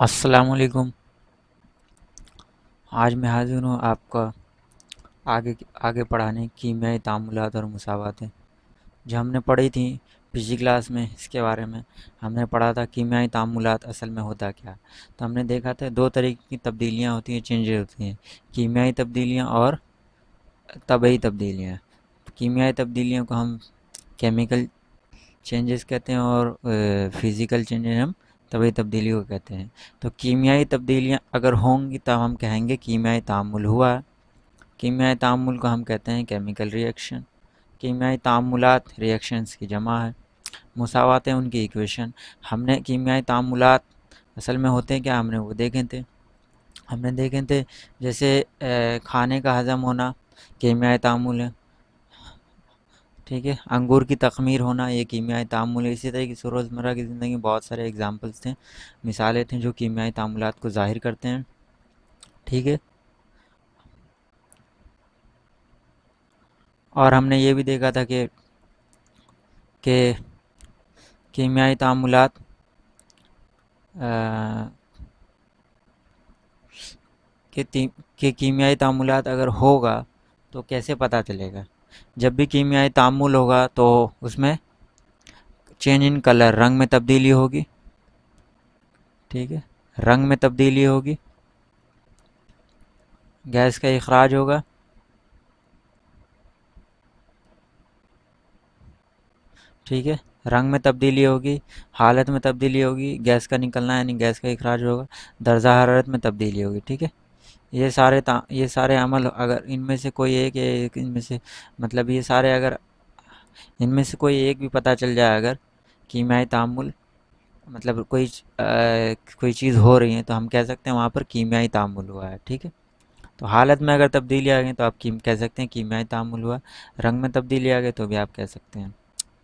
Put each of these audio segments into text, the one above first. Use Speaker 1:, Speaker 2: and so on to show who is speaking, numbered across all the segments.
Speaker 1: अस्सलामुअलैकुम। आज मैं हाज़िर हूँ आपका आगे आगे पढ़ाने कीमियाई तामुलात और मुसावातें जो हमने पढ़ी थी पिछली क्लास में। इसके बारे में हमने पढ़ा था कीमियाई तामुलात असल में होता क्या। तो हमने देखा था दो तरीके की तब्दीलियाँ होती हैं, चेंजेस होती हैं, कीमियाई तब्दीलियाँ और तबई तब्दीलियाँ। कीमियाई तब्दीलियों को हम केमिकल चेंजेस कहते हैं और फिज़िकल चेंजेस हम तबई तब्दीली को कहते हैं। तो कीमियाई तब्दीलियाँ अगर होंगी तब हम कहेंगे कीमियाई तामुल हुआ है। कीमियाई तामुल को हम कहते हैं केमिकल रिएक्शन। कीमियाई तामुलात रिएक्शंस की जमा है। मुसावातें उनकी इक्वेशन। हमने कीमियाई तामुलात असल में होते हैं क्या, हमने वो देखे थे। हमने देखे थे जैसे खाने का हज़म होना कीमियाई तामुल है, ठीक है। अंगूर की तख़मीर होना ये कीमियाई तामुल है। इसी तरीके से रोज़मर्रा की ज़िंदगी में बहुत सारे एग्जांपल्स थे, मिसालें थीं जो कीमियाई तामुलात को ज़ाहिर करते हैं, ठीक है। और हमने ये भी देखा था कि कीमियाई तामुलात अ, कि कि कीमियाई तामुलात अगर होगा तो कैसे पता चलेगा। जब भी कीमियाई तामुल होगा तो उसमें चेंज इन कलर, रंग में तब्दीली होगी, ठीक है। रंग में तब्दीली होगी, गैस का इखराज होगा, ठीक है। रंग में तब्दीली होगी, हालत में तब्दीली होगी, गैस का निकलना यानी गैस का इखराज होगा, दर्जा हरारत में तब्दीली होगी, ठीक है। ये सारे अमल अगर इनमें से कोई एक इनमें से मतलब ये सारे अगर इनमें से कोई एक भी पता चल जाए, अगर कीमियाई तामुल मतलब कोई चीज़ हो रही है तो हम कह सकते हैं वहाँ पर कीमियाई तामुल हुआ है, ठीक है। तो हालत में अगर तब्दीली आ गई तो आप कह सकते हैं कीमियाई तामुल हुआ। रंग में तब्दीली आ गई तो भी आप कह सकते हैं,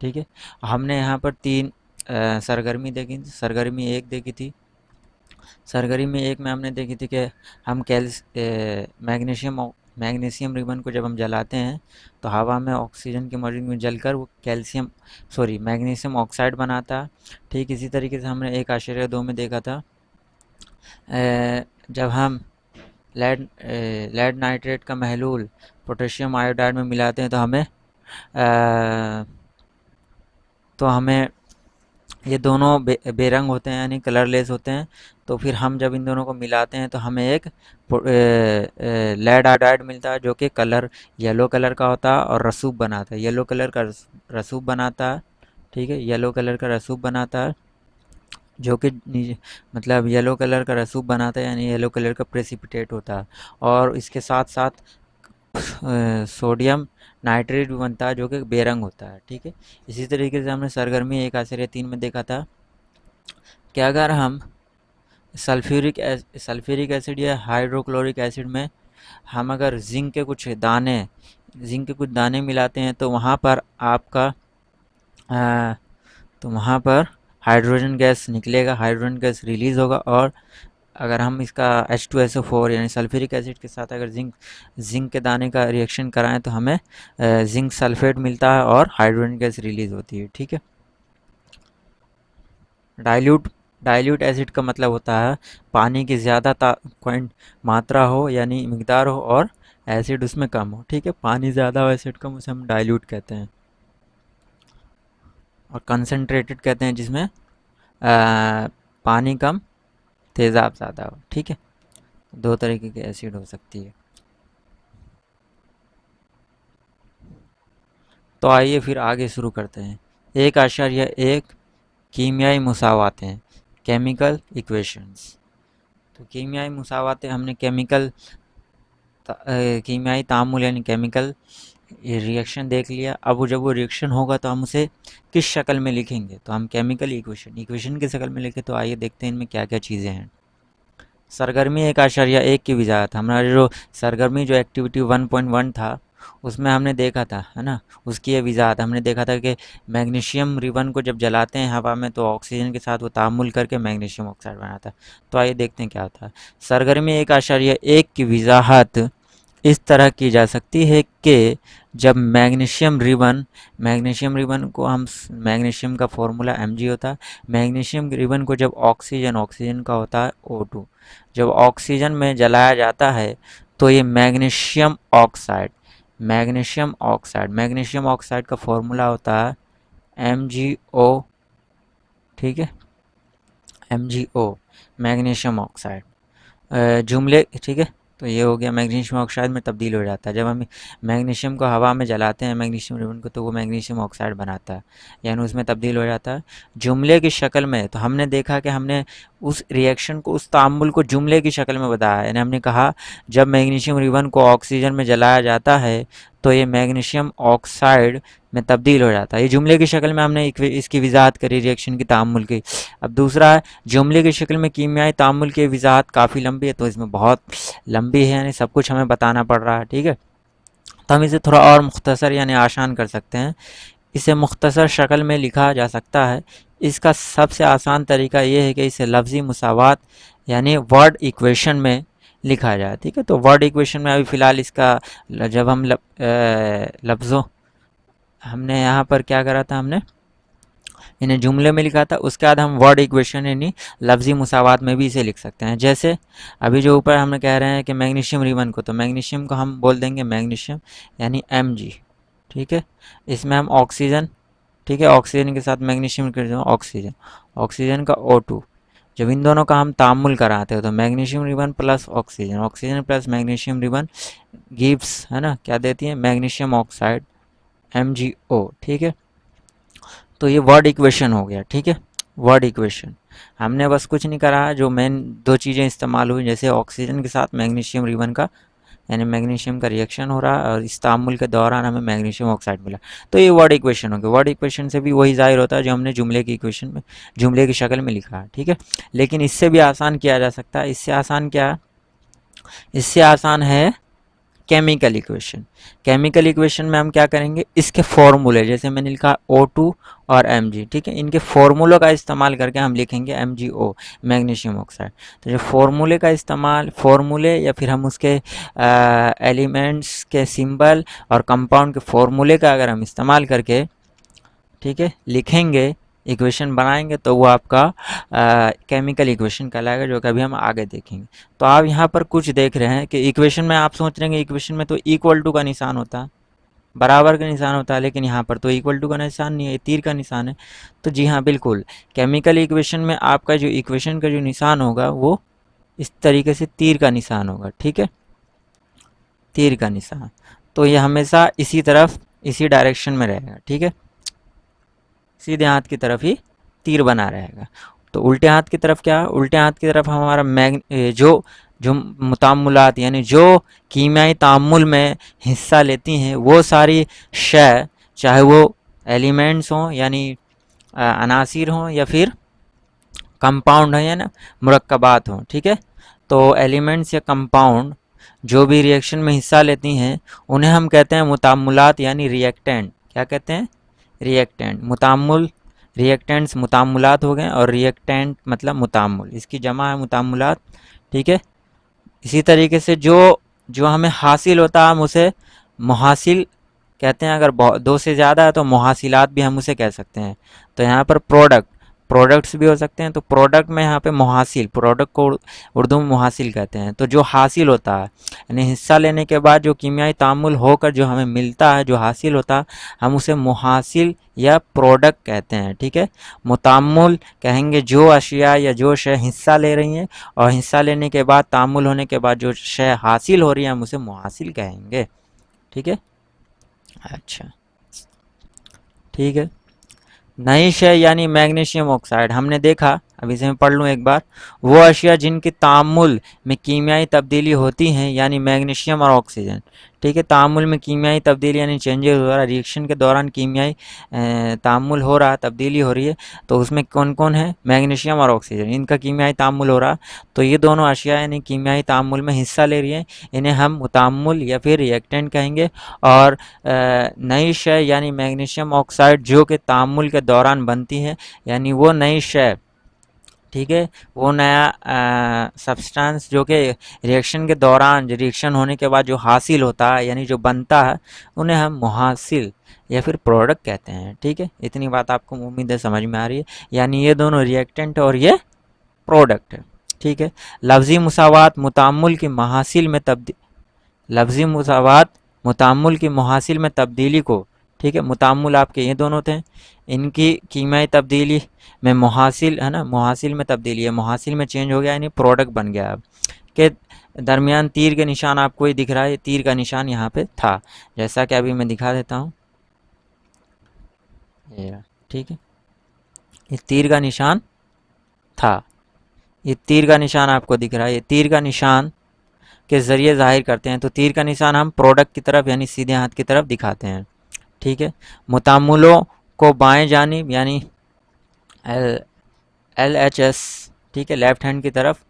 Speaker 1: ठीक है। हमने यहाँ पर तीन सरगर्मी देखी थी। सरगर्मी एक देखी थी, सरगर्मी एक में हमने देखी थी कि हम मैग्नीशियम रिबन को जब हम जलाते हैं तो हवा में ऑक्सीजन की मौजूदगी में जलकर वो मैग्नीशियम ऑक्साइड बनाता है। ठीक इसी तरीके से हमने एक आश्चर्य दो में देखा था, जब हम लेड नाइट्रेट का महलूल पोटेशियम आयोडाइड में मिलाते हैं तो हमें ये दोनों बेरंग होते हैं यानी कलरलेस होते हैं। तो फिर हम जब इन दोनों को मिलाते हैं तो हमें एक लेड आयोडाइड मिलता है जो कि येलो कलर का होता है और रसूब बनाता है, येलो कलर का रसूब बनाता है, ठीक है। येलो कलर का रसूब बनाता है जो कि मतलब येलो कलर का रसूब बनाता है यानी येलो कलर का प्रेसिपिटेट होता है। और इसके साथ साथ सोडियम नाइट्रेट भी बनता है जो कि बेरंग होता है, ठीक है। इसी तरीके से हमने सरगर्मी एक आश्चर्य तीन में देखा था कि अगर हम सल्फ्यूरिक एसिड या हाइड्रोक्लोरिक एसिड में हम अगर जिंक के कुछ दाने मिलाते हैं तो वहाँ पर आपका अ, तो वहाँ पर हाइड्रोजन गैस निकलेगा, हाइड्रोजन गैस रिलीज़ होगा। और अगर हम इसका H2SO4 यानी सल्फ्यूरिक एसिड के साथ अगर जिंक के दाने का रिएक्शन कराएं तो हमें जिंक सल्फेट मिलता है और हाइड्रोजन गैस रिलीज़ होती है, ठीक है। डाइल्यूट डाइल्यूट एसिड का मतलब होता है पानी की ज़्यादा क्वांट मात्रा हो यानी मिकदार हो और एसिड उसमें कम हो, ठीक है। पानी ज़्यादा हो एसिड कम, उसे हम डाइल्यूट कहते हैं। और कंसनट्रेटेड कहते हैं जिसमें पानी कम तेज़ाब ज़्यादा हो, ठीक है। दो तरीके की एसिड हो सकती है। तो आइए फिर आगे शुरू करते हैं। एक आश्चर्य एक कीमियाई मुसावातें, केमिकल इक्वेशंस। तो कीमियाई मुसावातें हमने कीमियाई तामुल यानी केमिकल ये रिएक्शन देख लिया। अब जब वो रिएक्शन होगा तो हम उसे किस शक्ल में लिखेंगे, तो हम केमिकल इक्वेशन की शक्ल में लिखे। तो आइए देखते हैं इनमें क्या क्या चीज़ें हैं। सरगर्मी एक आश्चर्य एक की वजाहत हमारा जो सरगर्मी जो एक्टिविटी 1.1 था उसमें हमने देखा था, है ना। उसकी ये वजाहत हमने देखा था कि मैग्नीशियम रिबन को जब जलाते हैं हवा में तो ऑक्सीजन के साथ वो तामुल करके मैग्नीशियम ऑक्साइड बनाता है। तो आइए देखते हैं क्या होता है। सरगर्मी एक आश्चर्य एक की वजाहत इस तरह की जा सकती है कि जब मैग्नीशियम रिबन को हम, मैग्नीशियम का फॉर्मूला Mg होता है, मैग्नीशियम रिबन को जब ऑक्सीजन का होता है O2, जब ऑक्सीजन में जलाया जाता है तो ये मैग्नीशियम ऑक्साइड का फॉर्मूला होता है MgO, ठीक है, MgO, मैग्नीशियम ऑक्साइड जुमले, ठीक है। तो ये हो गया, मैग्नीशियम ऑक्साइड में तब्दील हो जाता है जब हम मैग्नीशियम को हवा में जलाते हैं मैग्नीशियम रिबन को, तो वो मैग्नीशियम ऑक्साइड बनाता है, यानी उसमें तब्दील हो जाता है जुमले की शक्ल में। तो हमने देखा कि हमने उस रिएक्शन को, उस तामुल को जुमले की शक्ल में बताया, यानी हमने कहा जब मैग्नीशियम रिबन को ऑक्सीजन में जलाया जाता है तो ये मैग्नीशियम ऑक्साइड में तब्दील हो जाता है। ये जुमले की शक्ल में हमने इसकी वजाहत करी रिएक्शन की तामुल की। अब दूसरा है, जुमले की शक्ल में कीमियाई तामुल की वजाहत काफ़ी लंबी है, तो इसमें बहुत लंबी है, यानी सब कुछ हमें बताना पड़ रहा है, ठीक है। तो हम इसे थोड़ा और मुख्तसर यानी आसान कर सकते हैं, इसे मुख्तसर शक्ल में लिखा जा सकता है। इसका सबसे आसान तरीका ये है कि इसे लफ्ज़ी मुसावात यानी वर्ड इक्वेशन में लिखा जाए, ठीक है। तो वर्ड इक्वेशन में अभी फ़िलहाल इसका जब हम लफ्ज़ों, हमने यहाँ पर क्या करा था, हमने इन्हें जुमले में लिखा था, उसके बाद हम वर्ड इक्वेशन यानी लफ्ज़ी मुसावात में भी इसे लिख सकते हैं। जैसे अभी जो ऊपर हमने कह रहे हैं कि मैग्नीशियम रिबन को, तो मैग्नीशियम को हम बोल देंगे मैग्नीशियम यानी Mg, ठीक है। इसमें हम ऑक्सीजन, ठीक है, ऑक्सीजन के साथ मैग्नीशियम कर दो ऑक्सीजन, ऑक्सीजन का O2, जब इन दोनों का हम तामुल कराते हैं तो magnesium ribbon plus oxygen, oxygen plus magnesium ribbon gives, है ना, क्या देती है, मैग्नीशियम ऑक्साइड MgO, ठीक है। तो ये वर्ड इक्वेशन हो गया, ठीक है, वर्ड इक्वेशन। हमने बस कुछ नहीं करा, जो मेन दो चीज़ें इस्तेमाल हुई, जैसे ऑक्सीजन के साथ मैग्नीशियम रिबन का, यानी मैग्नीशियम का रिएक्शन हो रहा है और इस तामुल के दौरान हमें मैग्नीशियम ऑक्साइड मिला, तो ये वर्ड इक्वेशन हो गया। वर्ड इक्वेशन से भी वही जाहिर होता है जो हमने जुमले की इक्वेशन में, जुमले की शक्ल में लिखा है, ठीक है। लेकिन इससे भी आसान किया जा सकता है। इससे आसान क्या है, इससे आसान है केमिकल इक्वेशन। केमिकल इक्वेशन में हम क्या करेंगे, इसके फॉर्मूले, जैसे मैंने लिखा O2 और Mg, ठीक है, इनके फॉर्मूलों का इस्तेमाल करके हम लिखेंगे MgO, मैग्नीशियम ऑक्साइड। तो जो फॉर्मूले का इस्तेमाल, फॉर्मूले या फिर हम उसके एलिमेंट्स के सिंबल और कंपाउंड के फॉर्मूले का अगर हम इस्तेमाल करके, ठीक है, लिखेंगे, इक्वेशन बनाएंगे, तो वो आपका केमिकल इक्वेशन कहलाएगा, जो कभी हम आगे देखेंगे। तो आप यहाँ पर कुछ देख रहे हैं कि इक्वेशन में आप सोच रहे हैं इक्वेशन में तो इक्वल टू का निशान होता है, बराबर का निशान होता है, लेकिन यहाँ पर तो इक्वल टू का निशान नहीं है, तीर का निशान है। तो जी हाँ, बिल्कुल, केमिकल इक्वेशन में आपका जो इक्वेशन का जो निशान होगा वो इस तरीके से तीर का निशान होगा, ठीक है, तीर का निशान। तो ये हमेशा इसी तरफ, इसी डायरेक्शन में रहेगा, ठीक है, सीधे हाथ की तरफ ही तीर बना रहेगा। तो उल्टे हाथ की तरफ क्या, उल्टे हाथ की तरफ हमारा जो जो मुतामुलात यानी जो कीमियाई तामुल में हिस्सा लेती हैं वो सारी शय, चाहे वो एलिमेंट्स हों यानी अनासिर हों या फिर कंपाउंड हो या ना मुरक्कबात हों, ठीक है। तो एलिमेंट्स या कंपाउंड जो भी रिएक्शन में हिस्सा लेती हैं उन्हें हम कहते हैं मुतामुलात यानी रिएक्टेंट। क्या कहते हैं, रिएक्टेंट। मुतामुल, रिएक्टेंट्स मुतामुलात हो गए और रिएक्टेंट मतलब मुतामुल, इसकी जमा है मुतामुलात, ठीक है। इसी तरीके से जो जो हमें हासिल होता है हम उसे मुहासिल कहते हैं, अगर दो से ज़्यादा है तो मुहासिलात भी हम उसे कह सकते हैं। तो यहाँ पर प्रोडक्ट्स भी हो सकते हैं, तो प्रोडक्ट में यहाँ पे मुहासिल, प्रोडक्ट को उर्दू में मुहासिल कहते हैं। तो जो हासिल होता है यानी हिस्सा लेने के बाद जो कीमियाई तामुल होकर जो हमें मिलता है, जो हासिल होता है, हम उसे मुहासिल या प्रोडक्ट कहते हैं, ठीक है। मुतामुल कहेंगे जो अशिया या जो शय हिस्सा ले रही हैं, और हिस्सा लेने के बाद, तामुल होने के बाद जो शय हासिल हो रही है हम उसे मुहासिल कहेंगे, ठीक है। अच्छा, ठीक है। नई शय यानी मैग्नीशियम ऑक्साइड, हमने देखा, अब इसे मैं पढ़ लूँ एक बार, वो अशिया जिनकी तामुल में कीमियाई तब्दीली होती हैं यानी मैग्नीशियम और ऑक्सीजन, ठीक है। तामुल में कीमियाई तब्दीली यानी चेंजेस हो रहा है, रिएक्शन के दौरान कीमियाई तामुल हो रहा है, तब्दीली हो रही है, तो उसमें कौन कौन है, मैग्नीशियम और ऑक्सीजन, इनका कीमियाई तामुल हो रहा है। तो ये दोनों अशिया यानी कीमियाई तामुल में हिस्सा ले रही है, इन्हें हम मुतामुल या फिर रिएक्टेंट कहेंगे। और नई शय यानी मैग्नीशियम ऑक्साइड जो कि तामुल के दौरान बनती है, यानी वो नई शय ठीक है, वो नया सब्सटेंस जो कि रिएक्शन के दौरान, रिएक्शन होने के बाद जो हासिल होता है यानी जो बनता है, उन्हें हम मुहासिल या फिर प्रोडक्ट कहते हैं। ठीक है, इतनी बात आपको उम्मीद है समझ में आ रही है। यानी ये दोनों रिएक्टेंट और ये प्रोडक्ट है। ठीक है, लफ्जी मुसावात मुताम्मुल की महासिल में लफ्जी मुसावात मुताम्मुल की मुहासिल में तब्दीली को, ठीक है, मुताम्मुल आपके ये दोनों थे, इनकी कीमियाई तब्दीली में मुहासिल है ना, मुहासिल में तब्दीली है, मुहासिल में चेंज हो गया यानी प्रोडक्ट बन गया। अब के दरमियान तीर के निशान आपको ही दिख रहा है, तीर का निशान यहाँ पे था, जैसा कि अभी मैं दिखा देता हूँ। ठीक है, ये तीर का निशान था, ये तीर का निशान आपको दिख रहा है, ये तीर का निशान के ज़रिए ज़ाहिर करते हैं। तो तीर का निशान हम प्रोडक्ट की तरफ यानी सीधे हाथ की तरफ दिखाते हैं। ठीक है, मुताम्मुलों को बाएं जानिब यानी LHS, ठीक है, लेफ्ट हैंड की तरफ,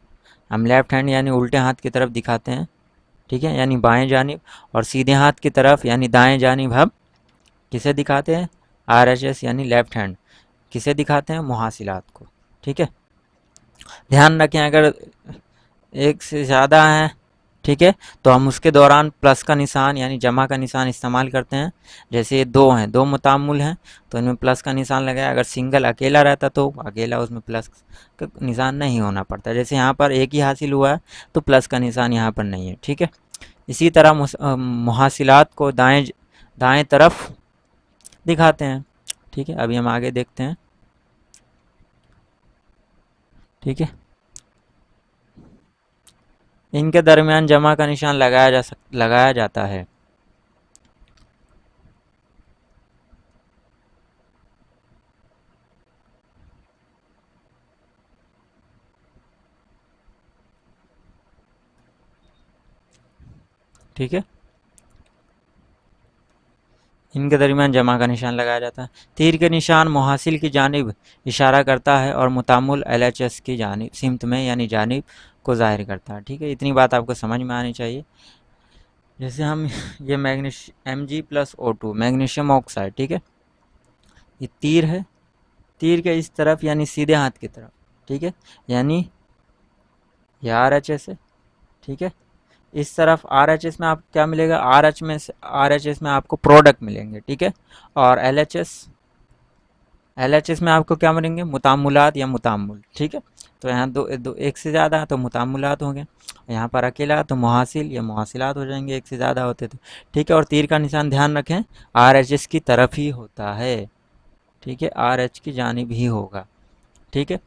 Speaker 1: हम लेफ्ट हैंड यानी उल्टे हाथ की तरफ दिखाते हैं। ठीक है, यानी बाएं जानिब, और सीधे हाथ की तरफ यानी दाएं जानिब हम किसे दिखाते हैं, RHS यानी लेफ्ट हैंड, किसे दिखाते हैं, मुहासिलात को। ठीक है, ध्यान रखें अगर एक से ज़्यादा है, ठीक है, तो हम उसके दौरान प्लस का निशान यानी जमा का निशान इस्तेमाल करते हैं। जैसे ये दो हैं, दो मुताम्मुल हैं, तो इनमें प्लस का निशान लगाया। अगर सिंगल अकेला रहता तो अकेला उसमें प्लस का निशान नहीं होना पड़ता। जैसे यहाँ पर एक ही हासिल हुआ है तो प्लस का निशान यहाँ पर नहीं है। ठीक है, इसी तरह मुहासिलात को दाएं दाएं तरफ दिखाते हैं। ठीक है, अभी हम आगे देखते हैं। ठीक है, इनके दरमियान जमा का निशान लगाया जाता है। ठीक है, इनके दरमियान जमा का निशान लगाया जाता है। तीर के निशान मुहासिल की जानिब इशारा करता है और मुताम्मुल LHS की जानिब सिमत में यानी जानिब को ज़ाहिर करता है। ठीक है, इतनी बात आपको समझ में आनी चाहिए। जैसे हम ये Mg+O2 मैग्नीशियम ऑक्साइड, ठीक है, ये तीर है, तीर के इस तरफ यानी सीधे हाथ की तरफ, ठीक है, यानी ये RHS है। ठीक है, इस तरफ RHS में आपको क्या मिलेगा, RHS में आपको प्रोडक्ट मिलेंगे। ठीक है, और LHS में आपको क्या मिलेंगे, मुताम्मुलात या मुताम्मुल। ठीक है, तो यहाँ दो एक से ज़्यादा तो मुताम्मुलात होंगे, यहाँ पर अकेला तो मुहासिल या मुहासिलात हो जाएंगे, एक से ज़्यादा होते तो। ठीक है, और तीर का निशान ध्यान रखें RHS की तरफ ही होता है। ठीक है, RH की जानिब ही होगा। ठीक है,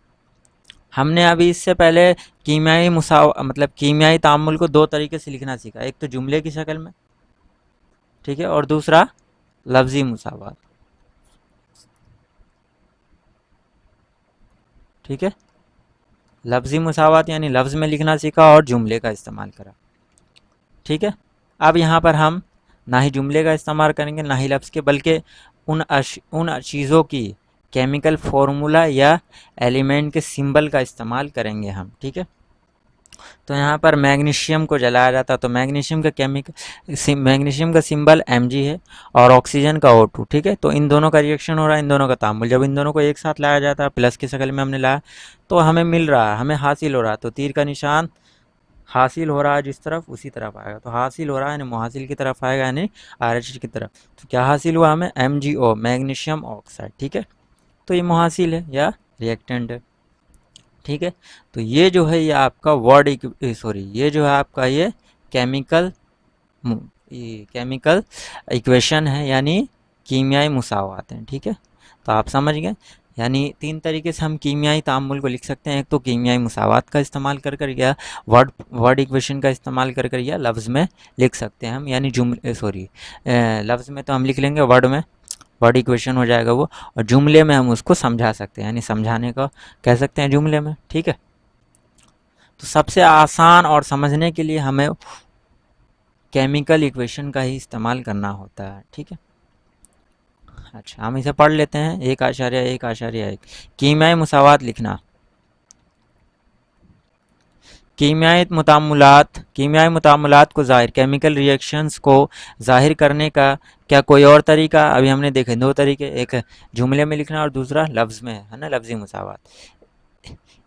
Speaker 1: हमने अभी इससे पहले कीमियाई तामुल को दो तरीके से लिखना सीखा, एक तो जुमले की शक्ल में, ठीक है, और दूसरा लफ्जी मुसावात। ठीक है, लफ्जी मुसावात यानी लफ्ज़ में लिखना सीखा और जुमले का इस्तेमाल करा। ठीक है, अब यहाँ पर हम ना ही जुमले का इस्तेमाल करेंगे ना ही लफ्ज़ के, बल्कि उन चीज़ों की केमिकल फार्मूला या एलिमेंट के सिंबल का इस्तेमाल करेंगे हम। ठीक है, तो यहाँ पर मैग्नीशियम को जलाया जाता है, तो मैग्नीशियम का सिंबल Mg है और ऑक्सीजन का O2। ठीक है, तो इन दोनों का रिएक्शन हो रहा है, इन दोनों का तामुल। जब इन दोनों को एक साथ लाया जाता है, प्लस की शक्ल में हमने लाया, तो हमें मिल रहा है, हमें हासिल हो रहा है। तो तीर का निशान हासिल हो रहा है जिस तरफ, उसी तरफ आएगा। तो हासिल हो रहा है यानी मुहासिल की तरफ आएगा, यानी RH की तरफ। तो क्या हासिल हुआ हमें, MgO मैग्नीशियम ऑक्साइड। ठीक है, तो ये मुहासिल है या रिएक्टेंट है। ठीक है, तो ये जो है ये आपका ये जो है आपका ये केमिकल केमिकल इक्वेशन है, यानी कीमियाई मुसावात हैं। ठीक है, तो आप समझ गए, यानी तीन तरीके से हम कीमियाई तामुल को लिख सकते हैं। एक तो कीमियाई मुसावात का इस्तेमाल कर या वर्ड इक्वेशन का इस्तेमाल कर या लफ्ज़ में लिख सकते हैं हम, यानी लफ्ज़ में तो हम लिख लेंगे, वर्ड इक्वेशन हो जाएगा वो, और जुमले में हम उसको समझा सकते हैं, यानी समझाने का कह सकते हैं जुमले में। ठीक है, तो सबसे आसान और समझने के लिए हमें केमिकल इक्वेशन का ही इस्तेमाल करना होता है। ठीक है, अच्छा हम इसे पढ़ लेते हैं। 1.1.1 कीमियाई मुसावात लिखना। कीमियाई मुतामुलात को ज़ाहिर, केमिकल रिएक्शंस को ज़ाहिर करने का क्या कोई और तरीका, अभी हमने देखे दो तरीके, एक जुमले में लिखना और दूसरा लफ्ज़ में, है ना, लफ्ज़ी मुसावात।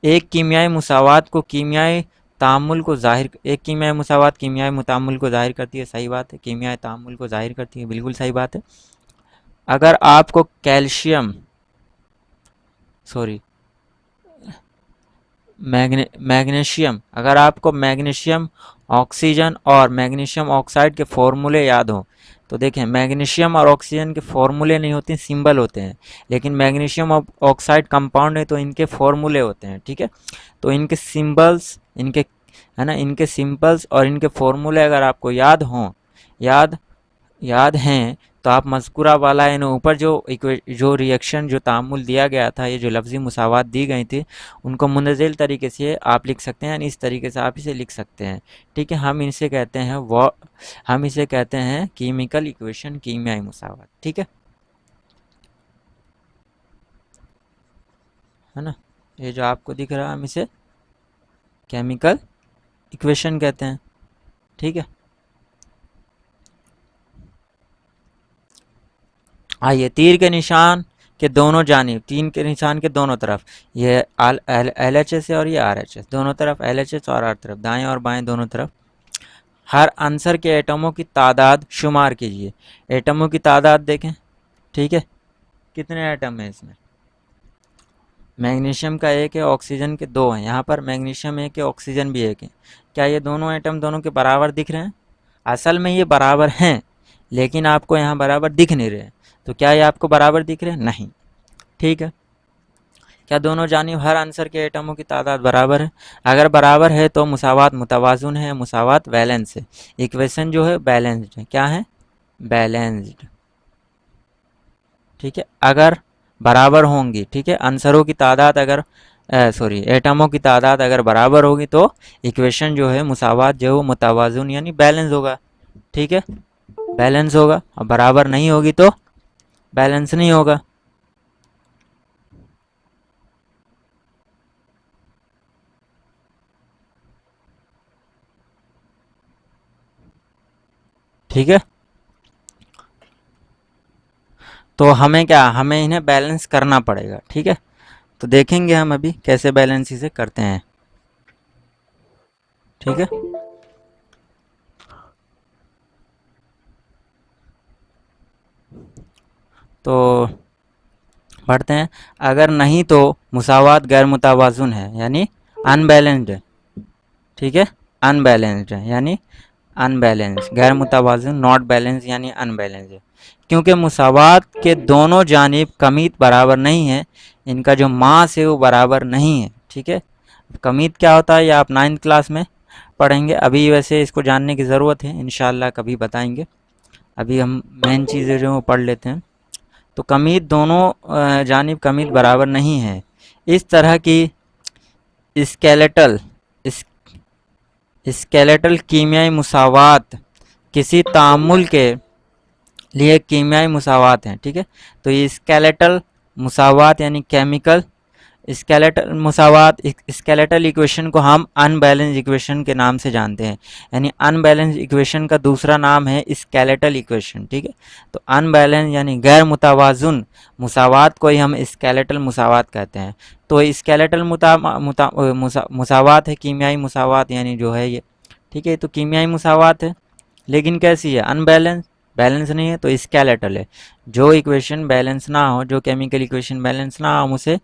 Speaker 1: एक कीमियाई मुसावात को कीमियाई तामुल को जाहिर एक कीमियाई मुसावात कीमियाई तामुल को जाहिर करती है, सही बात है। कीमियाई तामुल को जाहिर करती है, बिल्कुल सही बात है। अगर आपको कैल्शियम सॉरी मैग्नीशियम अगर आपको मैग्नीशियम ऑक्सीजन और मैग्नीशियम ऑक्साइड के फॉर्मूले याद हो तो देखें, मैग्नीशियम और ऑक्सीजन के फॉर्मूले नहीं होते, सिंबल होते हैं। लेकिन मैग्नीशियम ऑक्साइड कंपाउंड है तो इनके फॉर्मूले होते हैं, ठीक है। तो इनके सिंबल्स इनके है ना, इनके सिंबल्स और इनके फॉर्मूले अगर आपको याद हों, याद याद हैं, तो आप मज़कूरा वाला इन ऊपर जो रिएक्शन जो तामुल दिया गया था, ये जो लफ्ज़ी मुसावात दी गई थी, उनको मुंतज़िल तरीके से आप लिख सकते हैं, यानी इस तरीके से आप इसे लिख सकते हैं, ठीक है। हम इसे कहते हैं कीमिकल इक्वेशन, कीमियाई मुसावात, ठीक है ना। ये जो आपको दिख रहा है, हम इसे केमिकल इक्वेशन कहते हैं, ठीक है। आइए, तीर के निशान के दोनों जानिब, तीन के निशान के दोनों तरफ, ये एल एच एस है और ये आर एच एस, दोनों तरफ एल एच एस और आर तरफ, दाएं और बाएं दोनों तरफ, हर आंसर के एटमों की तादाद शुमार कीजिए। एटमों की तादाद देखें, ठीक है, कितने एटम है इसमें। मैग्नीशियम का एक है, ऑक्सीजन के दो हैं। यहाँ पर मैग्नीशियम एक है, ऑक्सीजन भी एक है। क्या ये दोनों एटम दोनों के बराबर दिख रहे हैं? असल में ये बराबर हैं, लेकिन आपको यहाँ बराबर दिख नहीं रहे। तो क्या ये आपको बराबर दिख रहे हैं? नहीं, ठीक है। क्या दोनों जानिब हर आंसर के एटमों की तादाद बराबर है? अगर बराबर है तो मुसावात मुतवाजुन है, मुसावात बैलेंस है। इक्वेशन जो है बैलेंस्ड है। क्या है? बैलेंस्ड, ठीक है। अगर बराबर होंगी, ठीक है, आंसरों की तादाद अगर एटमों की तादाद अगर बराबर होगी तो इक्वेशन जो है मुसावात जो है मुतवाजुन यानी बैलेंस होगा, ठीक है, बैलेंस होगा। और बराबर नहीं होगी तो बैलेंस नहीं होगा। ठीक है, तो हमें इन्हें बैलेंस करना पड़ेगा, ठीक है। तो देखेंगे हम अभी कैसे बैलेंस इसे करते हैं, ठीक है। तो पढ़ते हैं। अगर नहीं तो मुसावात गैर मुतवाजुन है यानी अनबैलेंस्ड है, ठीक है, अनबैलेंस्ड है यानी अनबैलेंस, गैर मुतवाज़िन नॉट बैलेंस यानी अनबैलेंस है। क्योंकि मुसावात के दोनों जानिब कमीत बराबर नहीं है, इनका जो मास है वो बराबर नहीं है, ठीक है। कमीत क्या होता है ये आप 9th क्लास में पढ़ेंगे। अभी वैसे इसको जानने की ज़रूरत है, इंशाल्लाह कभी बताएंगे। अभी हम मेन चीज़ें जो पढ़ लेते हैं। तो कमीत दोनों जानिब कमीत बराबर नहीं है। इस तरह की स्केलेटल स्केलेटल कीमियाई मुसावात किसी तामुल के लिए कीमियाई मुसावात हैं, ठीक है। तो ये स्केलेटल मुसावात यानी केमिकल स्केलेटल मुसावात, स्केलेटल इक्वेशन को हम अनबैलेंस इक्वेशन के नाम से जानते हैं, यानी अनबैलेंस इक्वेशन का दूसरा नाम है स्केलेटल इक्वेशन, ठीक है। तो अनबैलेंस यानी गैर मुतवाजुन मुसावात को ही हम स्केलेटल मुसावात कहते हैं। तो स्केलेटल मुसावात है कीमियाई मुसावात यानी जो है ये, ठीक है। तो कीमियाई मुसावात है, लेकिन कैसी है? अनबैलेंस, बैलेंस नहीं है, तो स्केलेटल है। जो इक्वेशन बैलेंस ना हो, जो केमिकल इक्वेशन बैलेंस ना हो, हम उसे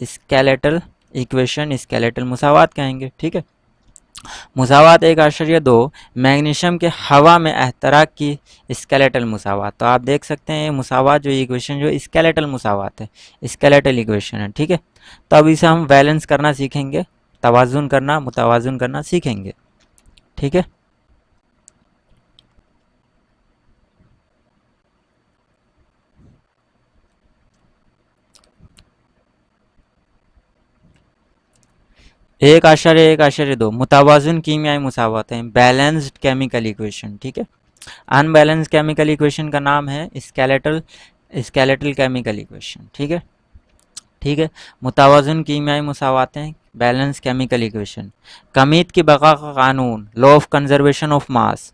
Speaker 1: स्केलेटल इक्वेशन, स्केलेटल मुसावात कहेंगे, ठीक है। मुसावात 1.2 मैग्नीशियम के हवा में एहतराक की स्केलेटल मुसावात। तो आप देख सकते हैं मुसावात जो इक्वेशन जो स्केलेटल मुसावात है, स्केलेटल इक्वेशन है, ठीक है। तो अब इसे हम बैलेंस करना सीखेंगे, तवाजुन करना, मुतवाजुन करना सीखेंगे, ठीक है। एक आश्चर्य दो मुतवाज़िन कीमियाई मुसावात हैं, बैलेंस्ड केमिकल इक्वेशन, ठीक है। अनबैलेंस केमिकल इक्वेशन का नाम है स्केलेटल स्केलेटल केमिकल इक्वेशन, ठीक है, ठीक है। मुतवाज़िन कीमियाई मुसावातें, बैलेंस केमिकल इक्वेशन, कमीत की बका का कानून, law of conservation of mass,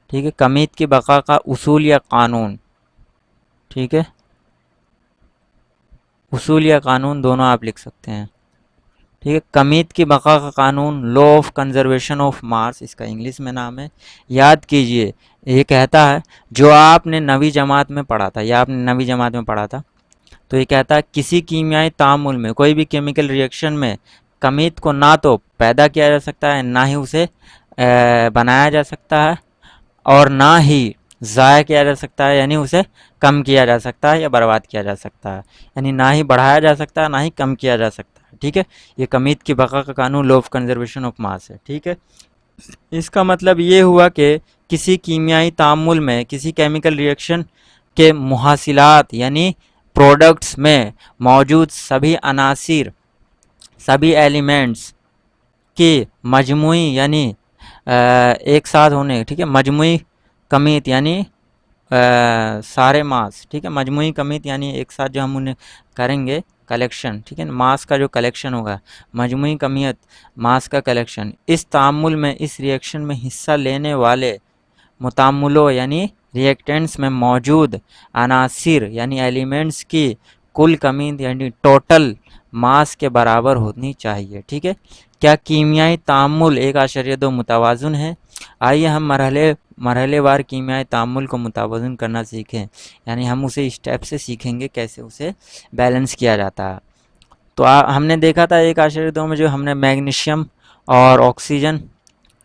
Speaker 1: ठीक है, कमीत की बका का उसूल या कानून, ठीक है, उसूल या कानून दोनों आप लिख सकते हैं, ठीक है, कमीत की बका का कानून, law of conservation of mass, इसका इंग्लिश में नाम है। याद कीजिए, ये कहता है, जो आपने नवी जमात में पढ़ा था, या आपने नवी जमात में पढ़ा था, तो ये कहता है किसी कीमियाई तामुल में, कोई भी केमिकल रिएक्शन में कमीत को ना तो पैदा किया जा सकता है, ना ही उसे बनाया जा सकता है, और ना ही ज़ाया किया जा सकता है, यानी उसे कम किया जा सकता है या बर्बाद किया जा सकता है, यानी ना ही बढ़ाया जा सकता है ना ही कम किया जा सकता है। ठीक है, ये कमीत की बका का कानून, law of conservation of mass है। ठीक है, इसका मतलब ये हुआ कि किसी कीमियाई तामुल में, किसी केमिकल रिएक्शन के मुहासिलात यानी प्रोडक्ट्स में मौजूद सभी अनासिर, सभी एलिमेंट्स की मजमुई यानी एक साथ होने, ठीक है, मजमुई कमीत यानी सारे मास, ठीक है, मजमुई कमीत यानी एक साथ जो हम उन्हें करेंगे कलेक्शन, ठीक है, मास का जो कलेक्शन होगा, मजमुई कमियत मास का कलेक्शन, इस तामुल में, इस रिएक्शन में हिस्सा लेने वाले मुतामुलों यानी रिएक्टेंट्स में मौजूद अनासिर यानी एलिमेंट्स की कुल कमीत यानी टोटल मास के बराबर होनी चाहिए। ठीक है, क्या कीमियाई तामुल 1.2 मुतवाज़ुन है? आइए हम मरहलेवार कीमियाई तामुल को मुतवाज़ुन करना सीखें, यानी हम उसे स्टेप से सीखेंगे कैसे उसे बैलेंस किया जाता है। तो हमने देखा था 1.2 में जो हमने मैग्नीशियम और ऑक्सीजन,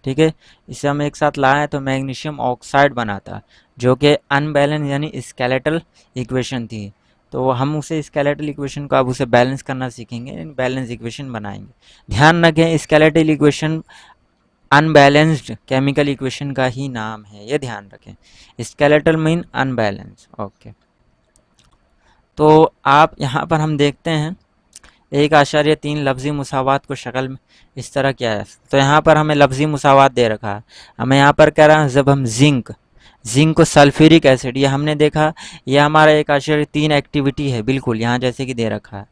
Speaker 1: ठीक है, इसे हम एक साथ लाए तो मैग्नीशियम ऑक्साइड बना था, जो कि अनबैलेंस यानी स्केलेटल इक्वेशन थी। तो हम उसे स्केलेटल इक्वेशन को अब उसे बैलेंस करना सीखेंगे, बैलेंस इक्वेशन बनाएंगे। ध्यान रखें, skeletal equation unbalanced chemical equation का ही नाम है, ये ध्यान रखें। Skeletal mean unbalance. ओके, तो आप यहाँ पर हम देखते हैं 1.3 लफ्ज़ी मुसावात को शक्ल में इस तरह किया है। तो यहाँ पर हमें लफ्ज़ी मुसावात दे रखा है, हमें यहाँ पर कह रहा है जब हम जिंक को सल्फ्यूरिक एसिड, ये हमने देखा, ये हमारा 1.3 एक्टिविटी है, बिल्कुल यहाँ जैसे कि दे रखा है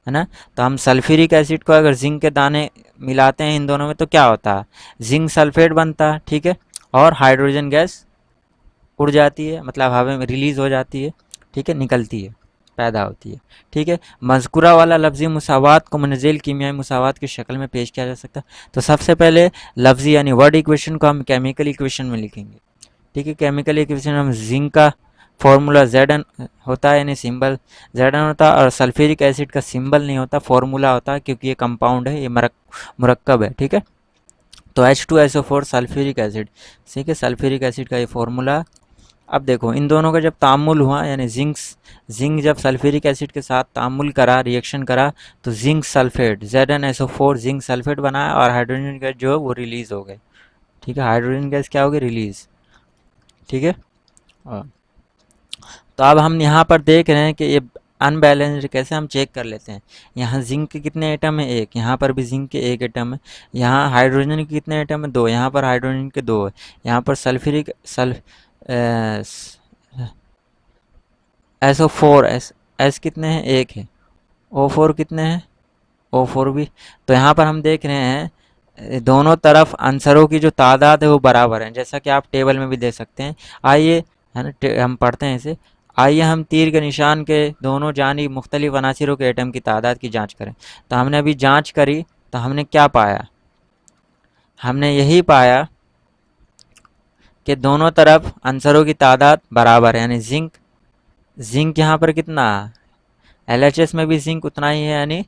Speaker 1: ना। तो हम सल्फ्यूरिक एसिड को अगर जिंक के दाने मिलाते हैं इन दोनों में तो क्या होता है, जिंक सल्फेट बनता है, ठीक है, और हाइड्रोजन गैस उड़ जाती है, मतलब हवा में रिलीज हो जाती है, ठीक है, निकलती है, पैदा होती है। ठीक है, मज़कूरा वाला लफ्ज़ी मुसावात को मुनज़िल कीमियाई मुसावात की शक्ल में पेश किया जा सकता है। तो सबसे पहले लफ्ज़ी यानी वर्ड इक्वेशन को हम केमिकल इक्वेशन में लिखेंगे। ठीक है, केमिकल इक्वेशन हम जिंक का फॉर्मूला Zn होता है, यानी सिंबल Zn होता है, और सल्फ्यूरिक एसिड का सिंबल नहीं होता, फॉर्मूला होता है, क्योंकि ये कंपाउंड है, ये मुरक्कब है। ठीक है, तो H2SO4 सल्फ्यूरिक एसिड, ठीक है, सल्फ्यूरिक एसिड का ये फॉर्मूला। अब देखो इन दोनों का जब तामुल हुआ, यानी जिंक जब सल्फ्यूरिक एसिड के साथ तामुल करा, रिएक्शन करा, तो zinc sulphate ZnSO4 zinc sulphate बनाया, और हाइड्रोजन गैस जो है वो रिलीज हो गए। ठीक है, हाइड्रोजन गैस क्या हो गई, रिलीज। ठीक है, तो अब हम यहाँ पर देख रहे हैं कि ये अनबैलेंस्ड कैसे हम चेक कर लेते हैं। यहाँ जिंक के कितने एटम है, एक, यहाँ पर भी जिंक के एक एटम है, यहाँ हाइड्रोजन के कितने एटम है, दो, यहाँ पर हाइड्रोजन के दो है, यहाँ पर सल्फ्यूरिक SO4 एस कितने हैं, एक है, O4 कितने हैं, O4 भी। तो यहाँ पर हम देख रहे हैं दोनों तरफ आंसरों की जो तादाद है वो बराबर है, जैसा कि आप टेबल में भी देख सकते हैं। आइए, है ना, हम पढ़ते हैं इसे। आइए हम तीर के निशान के दोनों जानिब मुख्तलिफ अनासिरों के एटम की तादाद की जांच करें। तो हमने अभी जांच करी, तो हमने क्या पाया, हमने यही पाया कि दोनों तरफ आंसरों की तादाद बराबर है, यानी जिंक यहाँ पर कितना, LHS में भी जिंक उतना ही है, यानी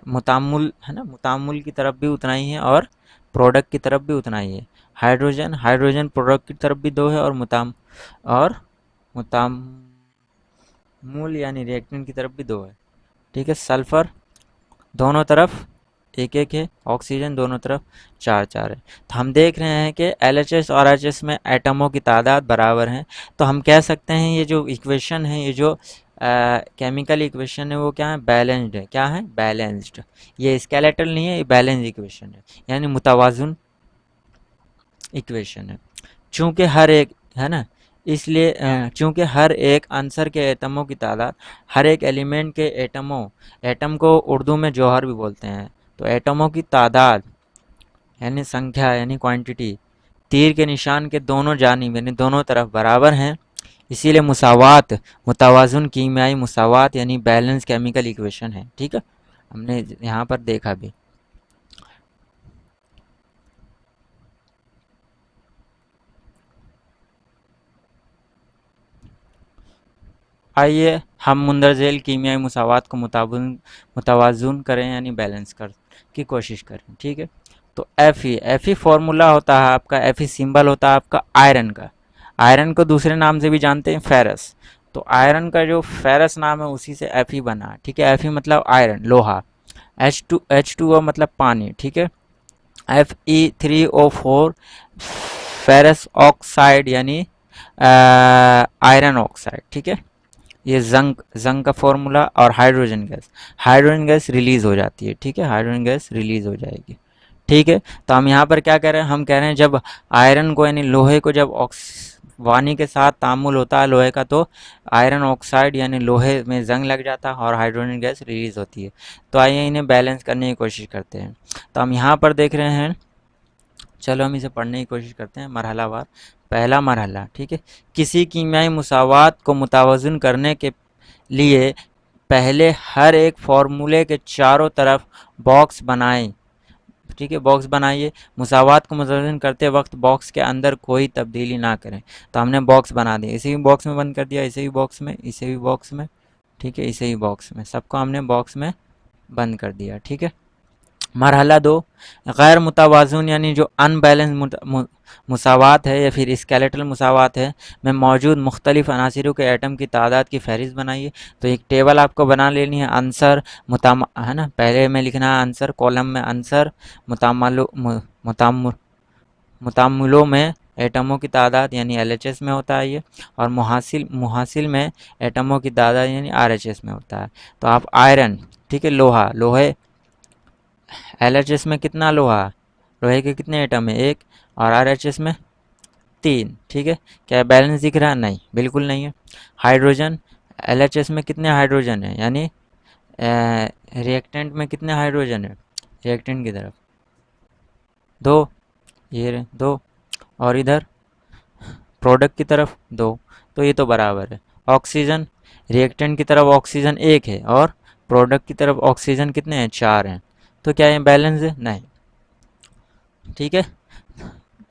Speaker 1: मुतामुल है ना, मुतामुल की तरफ भी उतना ही है, और प्रोडक्ट की तरफ भी उतना ही है। हाइड्रोजन प्रोडक्ट की तरफ भी दो है, और मुतामुल यानी रिएक्टेंट की तरफ भी दो है। ठीक है, सल्फर दोनों तरफ एक एक है, ऑक्सीजन दोनों तरफ चार चार है। तो हम देख रहे हैं कि LHS और RH में एटमों की तादाद बराबर हैं। तो हम कह सकते हैं ये जो इक्वेशन है, ये जो केमिकल इक्वेशन है, वो क्या है, बैलेंस्ड है। क्या है, बैलेंस्ड। ये स्केलेटल नहीं है, ये बैलेंस इक्वेशन है, यानी मुतवाज़ुन इक्वेशन है। चूँकि हर एक, है ना, इसलिए चूँकि हर एक आंसर के एटमों की तादाद, हर एक एलिमेंट के एटम को उर्दू में जौहर भी बोलते हैं, तो एटमों की तादाद यानी संख्या यानी क्वांटिटी तीर के निशान के दोनों जानिब यानी दोनों तरफ बराबर हैं। इसीलिए मुसावात मुतवाज़ुन कीमियाई मुसावात यानी बैलेंस केमिकल इक्वेशन है। ठीक है, हमने यहाँ पर देखा भी। आइए हम मुंदरजेल कीमियाई मुसावात को मुतवाज़ुन करें यानी बैलेंस कर की कोशिश करें। ठीक है, तो एफ ई फॉर्मूला होता है आपका, एफ ई सिंबल होता है आपका आयरन का। आयरन को दूसरे नाम से भी जानते हैं फेरस। तो आयरन का जो फेरस नाम है उसी से एफ ई बना है। ठीक है, एफ ई मतलब आयरन लोहा, H2O मतलब पानी। ठीक है, Fe3O4 फेरस ऑक्साइड यानी आयरन ऑक्साइड। ठीक है, ये जंग जंग का फॉर्मूला। और हाइड्रोजन गैस रिलीज हो जाती है। ठीक है, हाइड्रोजन गैस रिलीज हो जाएगी। ठीक है, तो हम यहाँ पर क्या कह रहे हैं, हम कह रहे हैं जब आयरन को यानी लोहे को जब वानी के साथ तामुल होता है लोहे का, तो आयरन ऑक्साइड यानी लोहे में जंग लग जाता है और हाइड्रोजन गैस रिलीज होती है। तो आइए इन्हें बैलेंस करने की कोशिश करते हैं। तो हम यहाँ पर देख रहे हैं, चलो हम इसे पढ़ने की कोशिश करते हैं मरहलावार। पहला मरहला, ठीक है, किसी कीमियाई मुसावात को मुतवाज़िन करने के लिए पहले हर एक फार्मूले के चारों तरफ बॉक्स बनाएं। ठीक है, बॉक्स बनाइए। मुसावात को मुतवाज़िन करते वक्त बॉक्स के अंदर कोई तब्दीली ना करें। तो हमने बॉक्स बना दिए, इसे भी बॉक्स में बंद कर दिया, इसे भी बॉक्स में, इसे भी बॉक्स में। ठीक है, इसे भी बॉक्स में, सबको हमने बॉक्स में बंद कर दिया। ठीक है, मरहला दो, गैर मुतवाज़ुन यानी जो अनबैलेंस मुसावात है या फिर स्केलेटल मुसावात है में मौजूद मुख्तलिफ अनासरों के एटम की तादाद की फहरिस्त बनाइए। तो एक टेबल आपको बना लेनी है, आंसर मुताम है ना, पहले में लिखना है आंसर, कॉलम में आंसर, मुतामलो मुताम मुतामुलों में एटमों की तादाद यानी एलएचएस में होता है ये, और मुहासिल मुहासिल में एटमों की तादाद यानी आरएचएस में होता है। तो आप आयरन, ठीक है, लोहे एलएचएस में कितना लोहा, लोहे के कितने एटम है, एक, और आरएचएस में तीन। ठीक है, क्या बैलेंस दिख रहा है, नहीं, बिल्कुल नहीं है। हाइड्रोजन, एलएचएस में कितने हाइड्रोजन है, यानी रिएक्टेंट में कितने हाइड्रोजन है, रिएक्टेंट की तरफ दो, ये रहे दो, और इधर प्रोडक्ट की तरफ दो, तो ये तो बराबर है। ऑक्सीजन, रिएक्टेंट की तरफ ऑक्सीजन एक है और प्रोडक्ट की तरफ ऑक्सीजन कितने हैं, चार हैं। तो क्या ये बैलेंस है, नहीं। ठीक है,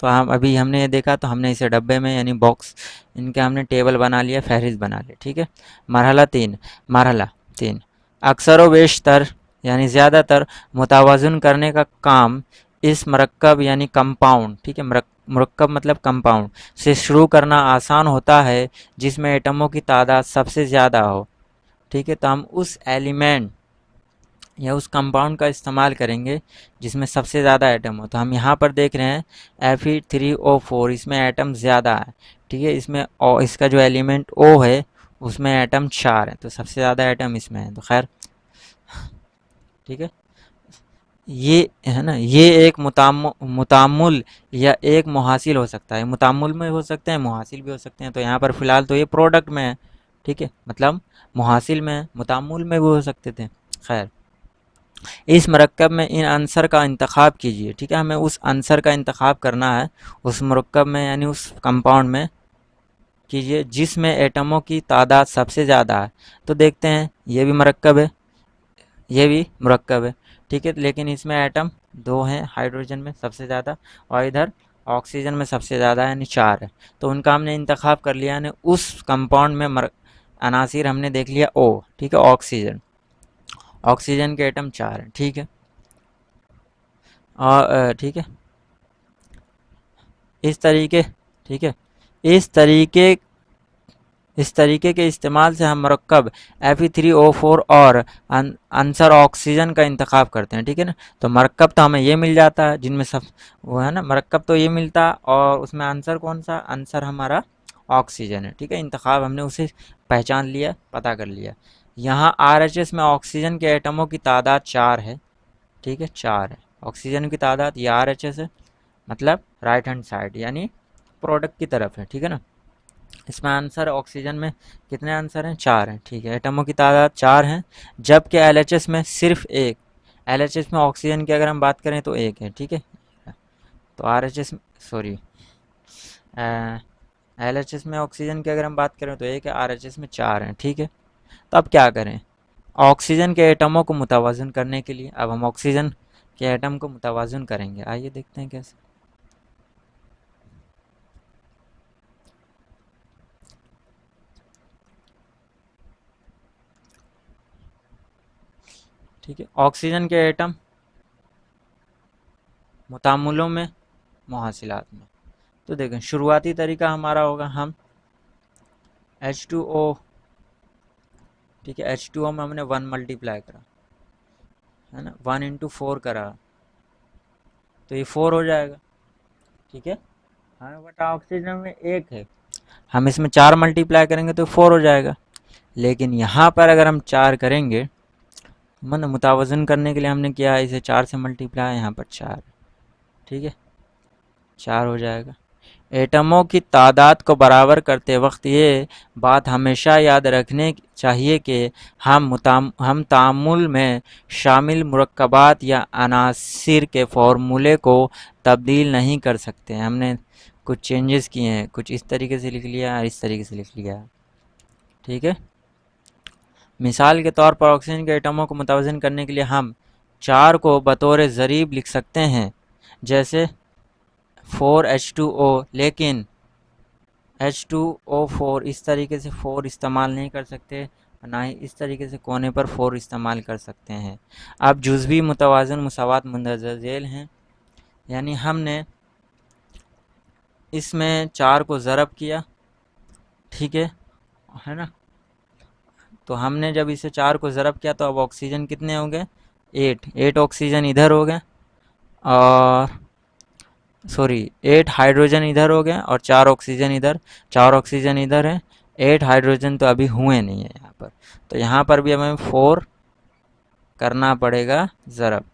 Speaker 1: तो हम अभी हमने ये देखा, तो हमने इसे डब्बे में यानी बॉक्स, इनके हमने टेबल बना लिया, फहरिस्त बना ली। ठीक है, मरहला तीन, अक्सर व बेशतर यानी ज़्यादातर मुतवाज़ुन करने का काम इस मरकब यानी कंपाउंड, ठीक है, मरकब मतलब कंपाउंड से शुरू करना आसान होता है जिसमें एटमों की तादाद सबसे ज़्यादा हो। ठीक है, तो हम उस एलिमेंट या उस कंपाउंड का इस्तेमाल करेंगे जिसमें सबसे ज़्यादा एटम हो। तो हम यहाँ पर देख रहे हैं Fe3O4, इसमें एटम ज़्यादा है। ठीक है, इसमें इसका जो एलिमेंट O है उसमें एटम चार है, तो सबसे ज़्यादा एटम इसमें है। तो खैर, ठीक है, ये है ना, ये एक मुतामुल या एक मुहासिल हो सकता है, मुतामुल में हो सकते हैं, मुहासिल भी हो सकते हैं। तो यहाँ पर फ़िलहाल तो ये प्रोडक्ट में है। ठीक है, मतलब मुहासिल में है, मुतामुल में भी हो सकते थे। खैर, इस मरकब में इन अंसर का इंतखाब कीजिए। ठीक है, हमें उस अंसर का इंतखाब करना है उस मरकब में यानी उस कंपाउंड में कीजिए जिसमें एटमों की तादाद सबसे ज़्यादा है। तो देखते हैं, ये भी मरकब है, ये भी मरकब है। ठीक है, लेकिन इसमें एटम दो हैं, हाइड्रोजन में सबसे ज़्यादा और इधर ऑक्सीजन में सबसे ज़्यादा यानी चार है। तो उनका हमने इंतखाब कर लिया, यानी उस कंपाउंड में अनासिर हमने देख लिया ओ। ठीक है, ऑक्सीजन, ऑक्सीजन के एटम चार हैं। ठीक है, और ठीक है, इस तरीके, ठीक है, इस तरीके इस तरीके के इस्तेमाल से हम मरकब Fe3O4 और अंसर ऑक्सीजन का इंतखाब करते हैं। ठीक है ना, तो मरकब तो हमें ये मिल जाता है जिनमें सब वो है ना, मरकब तो ये मिलता है और उसमें आंसर कौन सा, आंसर हमारा ऑक्सीजन है। ठीक है, इंतखाब हमने उसे पहचान लिया, पता कर लिया। यहाँ RHS में ऑक्सीजन के एटमों की तादाद चार है। ठीक है, चार है ऑक्सीजन की तादाद, ये RHS है, मतलब राइट हैंड साइड यानी प्रोडक्ट की तरफ है। ठीक है ना, इसमें आंसर ऑक्सीजन में कितने आंसर हैं, चार हैं। ठीक है, एटमों की तादाद चार हैं, जबकि एलएचएस में सिर्फ एक। एलएचएस में ऑक्सीजन की अगर हम बात करें तो एक है। ठीक है, तो आरएचएस, सॉरी, एलएचएस में ऑक्सीजन की अगर हम बात करें तो एक है, आरएचएस में चार हैं। ठीक है, तो अब क्या करें, ऑक्सीजन के एटमों को मुतवाज़न करने के लिए अब हम ऑक्सीजन के एटम को मुतवाज़न करेंगे। आइए देखते हैं कैसे। ठीक है। ऑक्सीजन के एटम मुतामुलों में, मुहासिलात में। तो देखें, शुरुआती तरीका हमारा होगा, हम H2O, ठीक है, H2O में हमने 1 मल्टीप्लाई करा, है ना, 1 × 4 करा, तो ये 4 हो जाएगा। ठीक है। हमें बटा ऑक्सीजन में 1 है, हम इसमें 4 मल्टीप्लाई करेंगे तो 4 हो जाएगा। लेकिन यहाँ पर अगर हम 4 करेंगे, मन मुतावज़न करने के लिए हमने किया है, इसे 4 से मल्टीप्लाई, यहाँ पर 4, ठीक है, 4 हो जाएगा। एटमों की तादाद को बराबर करते वक्त ये बात हमेशा याद रखने चाहिए कि हम तामुल में शामिल मुरक्कबात या अनासिर के फार्मूले को तब्दील नहीं कर सकते। हमने कुछ चेंजेस किए हैं, कुछ इस तरीके से लिख लिया और इस तरीके से लिख लिया। ठीक है। मिसाल के तौर पर ऑक्सीजन के एटमों को मुतवज़न करने के लिए हम 4 को बतौर ज़रीब लिख सकते हैं, जैसे 4H2O, लेकिन H2O4 इस तरीके से 4 इस्तेमाल नहीं कर सकते, ना ही इस तरीके से कोने पर 4 इस्तेमाल कर सकते हैं। अब जुज़वी मुतवाज़न मुसावात मंदरजा झेल हैं, यानी हमने इसमें 4 को ज़रब किया, ठीक है ना। तो हमने जब इसे 4 को ज़रब किया तो अब ऑक्सीजन कितने हो गए, 8 ऑक्सीजन इधर हो गए, और सॉरी 8 हाइड्रोजन इधर हो गए और 4 ऑक्सीजन इधर, 4 ऑक्सीजन इधर है, 8 हाइड्रोजन तो अभी हुए नहीं है यहाँ पर। तो यहाँ पर भी हमें 4 करना पड़ेगा ज़रब,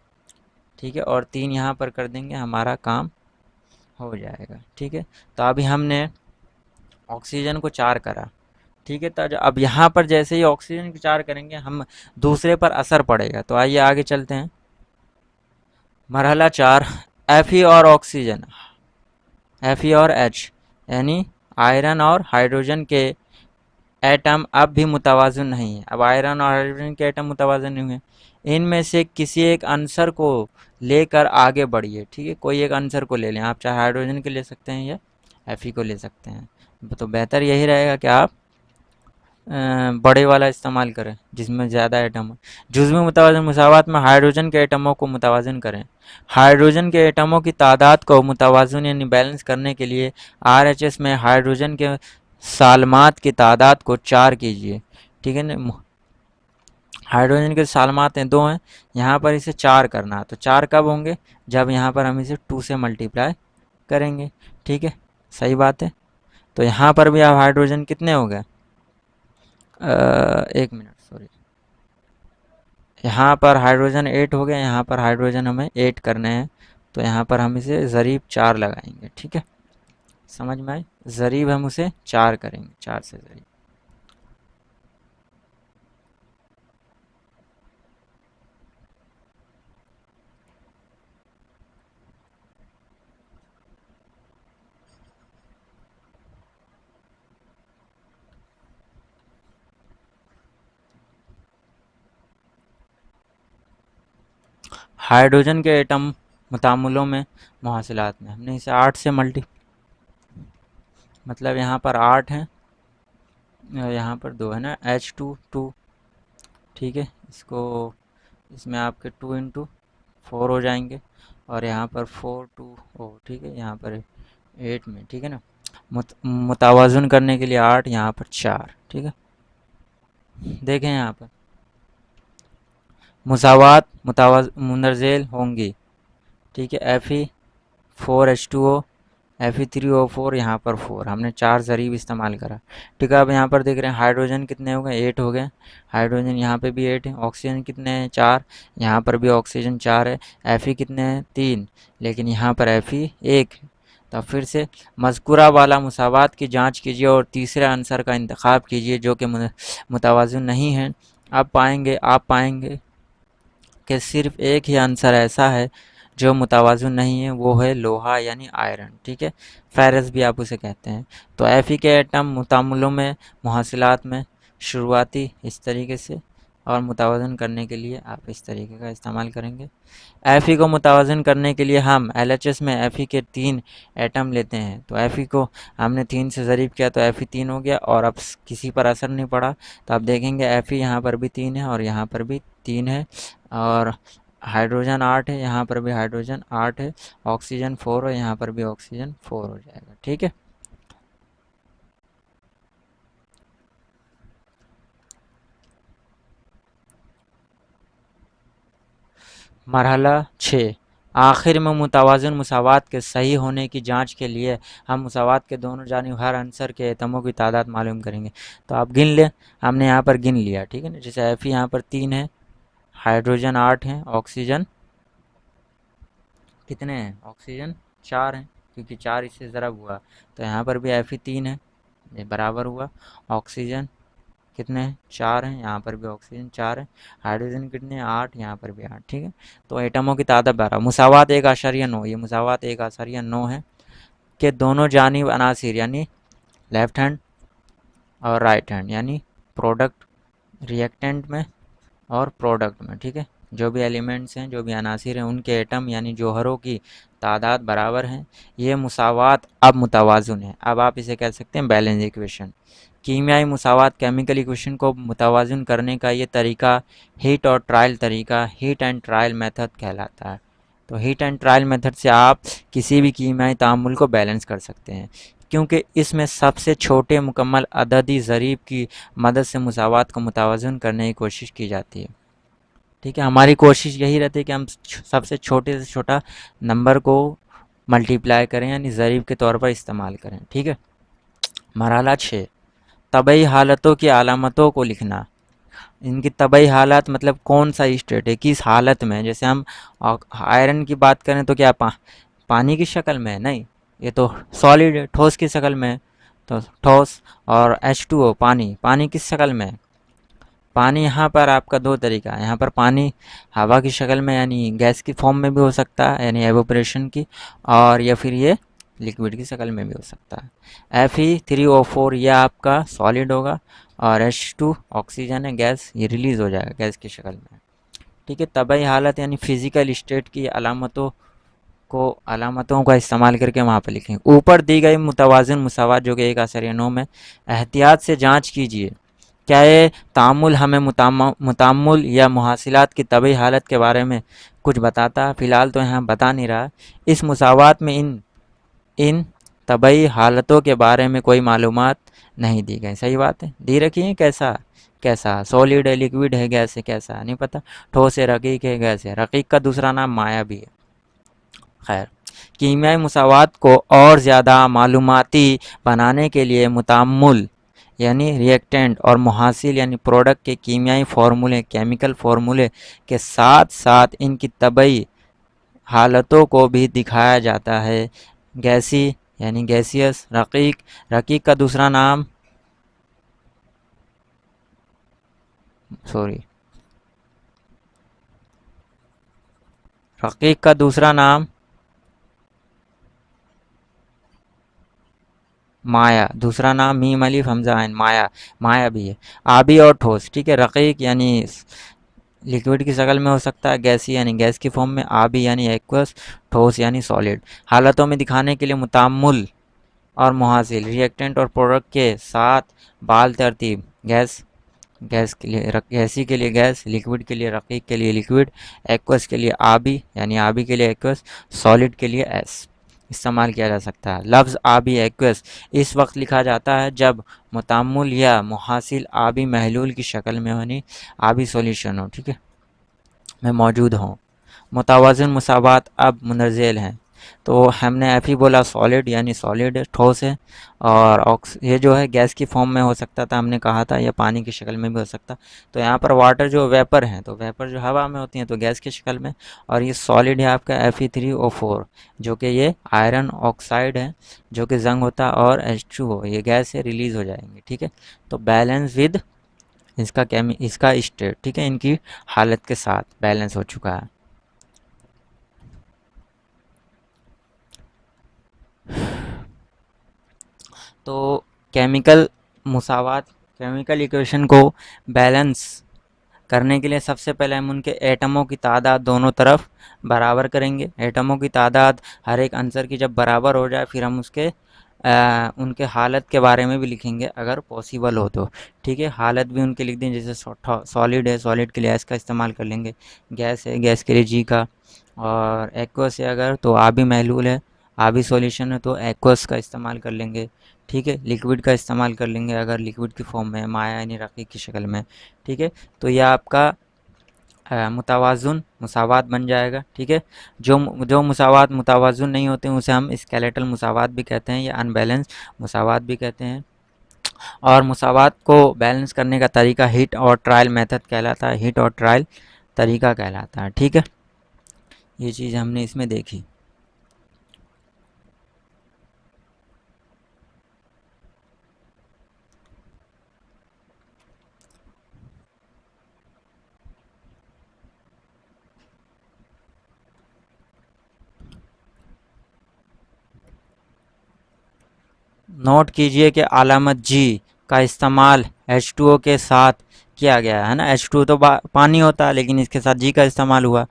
Speaker 1: ठीक है, और 3 यहाँ पर कर देंगे, हमारा काम हो जाएगा। ठीक है। तो अभी हमने ऑक्सीजन को 4 करा, ठीक है। तो अब यहाँ पर जैसे ही ऑक्सीजन को 4 करेंगे, हम दूसरे पर असर पड़ेगा। तो आइए आगे चलते हैं। मरहला 4, Fe और ऑक्सीजन, Fe और H, यानी आयरन और हाइड्रोजन के एटम अब भी मुतवाज़न नहीं है। अब आयरन और हाइड्रोजन के एटम मुतवाज़न नहीं हुए। इनमें से किसी एक आंसर को लेकर आगे बढ़िए। ठीक है, कोई एक आंसर को ले लें आप, चाहे हाइड्रोजन के ले सकते हैं या Fe को ले सकते हैं। तो बेहतर यही रहेगा कि आप बड़े वाला इस्तेमाल करें जिसमें ज़्यादा एटम हो। जुज़वी मुतवाज़न मुसावात में हाइड्रोजन के एटमों को मुतवाज़न करें। हाइड्रोजन के एटमों की तादाद को मुतवाज़न यानी बैलेंस करने के लिए RHS में हाइड्रोजन के सालमात की तादाद को 4 कीजिए। ठीक है ना। हाइड्रोजन के सालमात हैं 2 हैं, यहाँ पर इसे 4 करना। तो 4 कब होंगे, जब यहाँ पर हम इसे 2 से मल्टीप्लाई करेंगे। ठीक है, सही बात है। तो यहाँ पर भी अब हाइड्रोजन कितने हो गए, 1 मिनट सॉरी, यहाँ पर हाइड्रोजन 8 हो गए, यहाँ पर हाइड्रोजन हमें 8 करने हैं। तो यहाँ पर हम इसे ज़रीब 4 लगाएंगे। ठीक है, समझ में आई। ज़रीब हम उसे 4 करेंगे, 4 से ज़रीब। हाइड्रोजन के एटम मुतामुलों में, मुहासिलात में, हमने इसे 8 से मतलब यहाँ पर 8 है, यहाँ पर 2 है ना, H2 2। ठीक है, इसमें आपके 2 × 4 हो जाएंगे, और यहाँ पर 4 2 ठीक है, यहाँ पर 8 में। ठीक है ना। मुतावाज़न करने के लिए 8, यहाँ पर 4। ठीक है, देखें यहाँ पर मुसावात मुंदरजेल होंगी। ठीक है, Fe4H2O, Fe3O4, यहाँ पर 4, हमने 4 ज़रीब इस्तेमाल करा। ठीक है, अब यहाँ पर देख रहे हैं हाइड्रोजन कितने हो गए, 8 हो गए। हाइड्रोजन यहाँ पे भी 8 है। ऑक्सीजन कितने हैं, 4, यहाँ पर भी ऑक्सीजन 4 है। Fe कितने हैं, 3, लेकिन यहाँ पर Fe 1 है। तो फिर से मज़कूरा वाला मुसावात की जांच कीजिए और तीसरे आंसर का इंतखाब कीजिए जो कि मुतवाज़िन नहीं है। आप पाएंगे कि सिर्फ एक ही आंसर ऐसा है जो मुतवाज़िन नहीं है, वो है लोहा यानी आयरन। ठीक है, फेरस भी आप उसे कहते हैं। तो Fe के एटम मुतामुलों में, मुहासिलात में शुरुआती इस तरीके से और मुतावज़न करने के लिए आप इस तरीके का इस्तेमाल करेंगे। Fe को मुतावज़न करने के लिए हम LHS में Fe के 3 एटम लेते हैं। तो Fe को हमने 3 से ज़रीब किया तो Fe 3 हो गया और अब किसी पर असर नहीं पड़ा। तो आप देखेंगे Fe यहाँ पर भी 3 है और यहाँ पर भी 3 है और हाइड्रोजन 8 है, यहाँ पर भी हाइड्रोजन 8 है, ऑक्सीजन 4 है, यहाँ पर भी ऑक्सीजन 4 हो जाएगा। ठीक है। मरहला 6, आखिर में मुतवाज़िन मुसावात के सही होने की जांच के लिए हम मुसावात के दोनों जानिब हर अंसर के एटमों की तादाद मालूम करेंगे। तो आप गिन लें, हमने यहाँ पर गिन लिया। ठीक है ना, जैसे Fe यहाँ पर 3 है, हाइड्रोजन 8 है, ऑक्सीजन कितने हैं, ऑक्सीजन 4 हैं क्योंकि 4 इससे ज़रब हुआ। तो यहाँ पर भी Fe 3 है, ये बराबर हुआ। ऑक्सीजन कितने हैं, 4 हैं, यहाँ पर भी ऑक्सीजन 4 है। हाइड्रोजन कितने हैं, 8, यहाँ पर भी 8। ठीक है, तो एटमों की तादाद 12। मुसावात 1.9, ये मुसावात 1.9 है कि दोनों जानिब अनासिर यानी लेफ्ट हैंड और राइट हैंड यानी प्रोडक्ट रिएक्टेंट में और प्रोडक्ट में। ठीक है, जो भी एलिमेंट्स हैं, जो भी अनासिर हैं, उनके एटम यानी जौहरों की तादाद बराबर हैं। ये मुसावात अब मुतवाज़ुन है। अब आप इसे कह सकते हैं बैलेंस इक्वेशन। कीमियाई मुसावात केमिकल इक्वेशन को मुतवाज़ुन करने का ये तरीका हीट और ट्रायल तरीका, हीट एंड ट्रायल मेथड कहलाता है। तो हीट एंड ट्रायल मेथड से आप किसी भी कीमियाई तामुल को बैलेंस कर सकते हैं क्योंकि इसमें सबसे छोटे मुकम्मल अददी ज़रीब की मदद से मुसावात को मुतवाज़ुन करने की कोशिश की जाती है। ठीक है, हमारी कोशिश यही रहती है कि हम सबसे छोटे से छोटा नंबर को मल्टीप्लाई करें यानी ज़रीब के तौर पर इस्तेमाल करें। ठीक है। मरहला 6, तबई हालतों की अलामतों को लिखना। इनकी तबई हालत मतलब कौन सा स्टेट है, किस हालत में। जैसे हम आयरन की बात करें तो क्या पानी की शक्ल में है, नहीं, ये तो सॉलिड है, ठोस की शक्ल में है। तो ठोस और H2O पानी, पानी किस शक्ल में है। पानी यहाँ पर आपका दो तरीका है, यहाँ पर पानी हवा की शक्ल में यानी गैस की फॉर्म में भी हो सकता है यानी एवोपरेशन की, और या फिर ये लिक्विड की शक्ल में भी हो सकता है। Fe3O4 यह आपका सॉलिड होगा और H2 ऑक्सीजन है, गैस, ये रिलीज़ हो जाएगा गैस की शक्ल में। ठीक है, तबाही हालत यानी फिज़िकल स्टेट की अलामतों का इस्तेमाल करके वहाँ पर लिखें। ऊपर दी गई मुतवाज़िन मुसावात जो कि 1.9 में, एहतियात से जांच कीजिए क्या ये तामुल हमें मुतामुल या मुहासिलात की तबी हालत के बारे में कुछ बताता है। फ़िलहाल तो यहाँ बता नहीं रहा। इस मुसावात में इन इन तबई हालतों के बारे में कोई मालूमात नहीं दी गई। सही बात है, दी रखी है कैसा कैसा, सॉलिड है, लिक्विड है, गैस है, कैसा नहीं पता, ठोस है, रकीक है, गैस है। रकीक का दूसरा नाम माया भी है। खैर, कीमियाई मुसावात को और ज़्यादा मालूमाती बनाने के लिए मुतामुल यानी रिएक्टेंट और मुहासिल यानी प्रोडक्ट के कीमियाई फार्मूले, केमिकल फार्मूले के साथ साथ इनकी तबई हालतों को भी दिखाया जाता है। गैसी यानी गैसियस, रकीक, रकीक का दूसरा नाम सॉरी रकीक का दूसरा नाम माया, दूसरा नाम मीम अलिफ हमजा आइन, माया, माया भी है। आबी और ठोस। ठीक है, रकीक यानी लिक्विड की शक्ल में हो सकता है, गैसी यानी गैस की फॉर्म में, आबी यानी एक्वस, ठोस यानी सॉलिड। हालतों में दिखाने के लिए मुतामुल और मुहासिल, रिएक्टेंट और प्रोडक्ट के साथ बाल तरतीब, गैस, गैस के लिए गैसी के लिए गैस, लिक्विड के लिए रकीक के लिए लिक्विड, एक्वस के लिए आबी यानी आबी के लिए एक्वस, सॉलिड के लिए एस इस्तेमाल किया जा सकता है। लफ्ज़ आबी एक्वस इस वक्त लिखा जाता है जब मुतामुल या मुहासिल आबी महलूल की शक्ल में यानी आबी सॉल्यूशन हो, ठीक है, में मौजूद हों। मुतवाज़िन मुसावात अब मुंदरजेल हैं। तो हमने Fe बोला सॉलिड यानी सॉलिड ठोस है, और ये जो है गैस की फॉर्म में हो सकता था, हमने कहा था, या पानी की शक्ल में भी हो सकता। तो यहाँ पर वाटर जो वेपर हैं, तो वेपर जो हवा में होती हैं तो गैस की शक्ल में, और ये सॉलिड है आपका Fe3O4 जो कि ये आयरन ऑक्साइड है जो कि जंग होता है, और H2O ये गैस से रिलीज़ हो जाएंगे। ठीक है, तो बैलेंस विद इसका स्टेट, ठीक है, इनकी हालत के साथ बैलेंस हो चुका है। तो केमिकल मुसावात, केमिकल इक्वेशन को बैलेंस करने के लिए सबसे पहले हम उनके एटमों की तादाद दोनों तरफ बराबर करेंगे। एटमों की तादाद हर एक आंसर की जब बराबर हो जाए फिर हम उसके उनके हालत के बारे में भी लिखेंगे अगर पॉसिबल हो तो। ठीक है, हालत भी उनके लिख दें, जैसे सॉलिड है, सॉलिड के लिए एस का इस्तेमाल कर लेंगे। गैस है, गैस के लिए जी का। और एक्वस है अगर तो आबी महलूल है, आबी सॉल्यूशन है तो एक्वस का इस्तेमाल कर लेंगे। ठीक है, लिक्विड का इस्तेमाल कर लेंगे अगर लिक्विड की फॉर्म में, माया यानी रक़ीक़ की शक्ल में। ठीक है, तो यह आपका मुतावाज़ुन मुसावात बन जाएगा। ठीक है, जो जो मुसावात मुतावाज़ुन नहीं होते हैं उसे हम स्केलेटल मुसावात भी कहते हैं या अनबैलेंस मुसावात भी कहते हैं। और मुसावात को बैलेंस करने का तरीका हिट और ट्रायल मेथड कहलाता है, हिट और ट्रायल तरीका कहलाता है। ठीक है, ये चीज़ हमने इसमें देखी। नोट कीजिए कि अलामत जी का इस्तेमाल H2O के साथ किया गया है ना। H2O तो पानी होता है लेकिन इसके साथ जी का इस्तेमाल हुआ,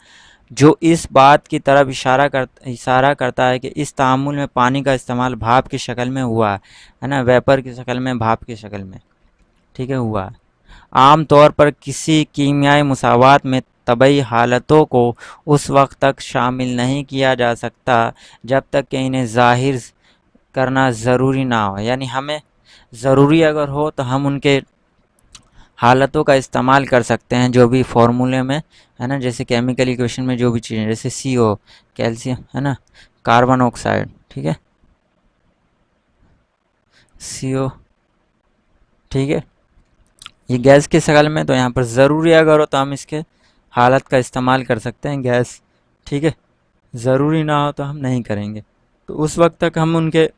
Speaker 1: जो इस बात की तरफ इशारा करता है कि इस तामुल में पानी का इस्तेमाल भाप की शक्ल में हुआ है ना, वेपर की शक्ल में, भाप की शक्ल में। ठीक है, हुआ। आम तौर पर किसी कीमियाई मुसावात में तबई हालतों को उस वक्त तक शामिल नहीं किया जा सकता जब तक कि इन्हें ज़ाहिर करना ज़रूरी ना हो। यानी हमें ज़रूरी अगर हो तो हम उनके हालतों का इस्तेमाल कर सकते हैं जो भी फॉर्मूले में है ना, जैसे केमिकल इक्वेशन में जो भी चीज़ें, जैसे CO कैल्शियम है ना, कार्बन ऑक्साइड। ठीक है, CO। ठीक है, ये गैस की शक्ल में, तो यहाँ पर ज़रूरी अगर हो तो हम इसके हालत का इस्तेमाल कर सकते हैं गैस। ठीक है, ज़रूरी ना हो तो हम नहीं करेंगे। तो उस वक्त तक हम उनके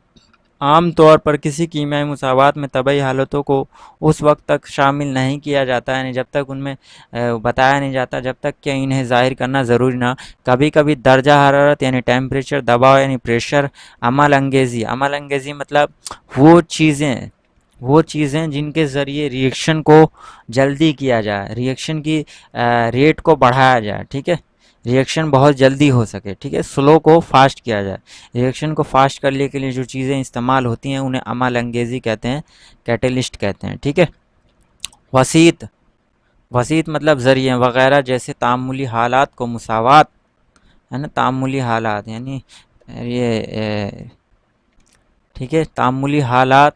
Speaker 1: आम तौर पर किसी कीमियाई मुसावात में तबई हालतों को उस वक्त तक शामिल नहीं किया जाता है, जब तक उनमें बताया नहीं जाता, जब तक कि इन्हें ज़ाहिर करना ज़रूरी ना। कभी कभी दर्जा हरारत यानी टेम्परेचर, दबाव यानी प्रेशर, अमल अंगेज़ी मतलब वो चीज़ें जिनके ज़रिए रिएक्शन को जल्दी किया जाए, रिएक्शन की रेट को बढ़ाया जाए। ठीक है, रिएक्शन बहुत जल्दी हो सके। ठीक है, स्लो को फास्ट किया जाए। रिएक्शन को फास्ट करने के लिए जो चीज़ें इस्तेमाल होती हैं उन्हें अमल अंगेज़ी कहते हैं, कैटलिस्ट कहते हैं। ठीक है, वसीत वसीत मतलब ज़रिए वगैरह जैसे तामुली हालात को मुसावात है ना, तामुली हालात यानी ये ठीक है, तामुली हालात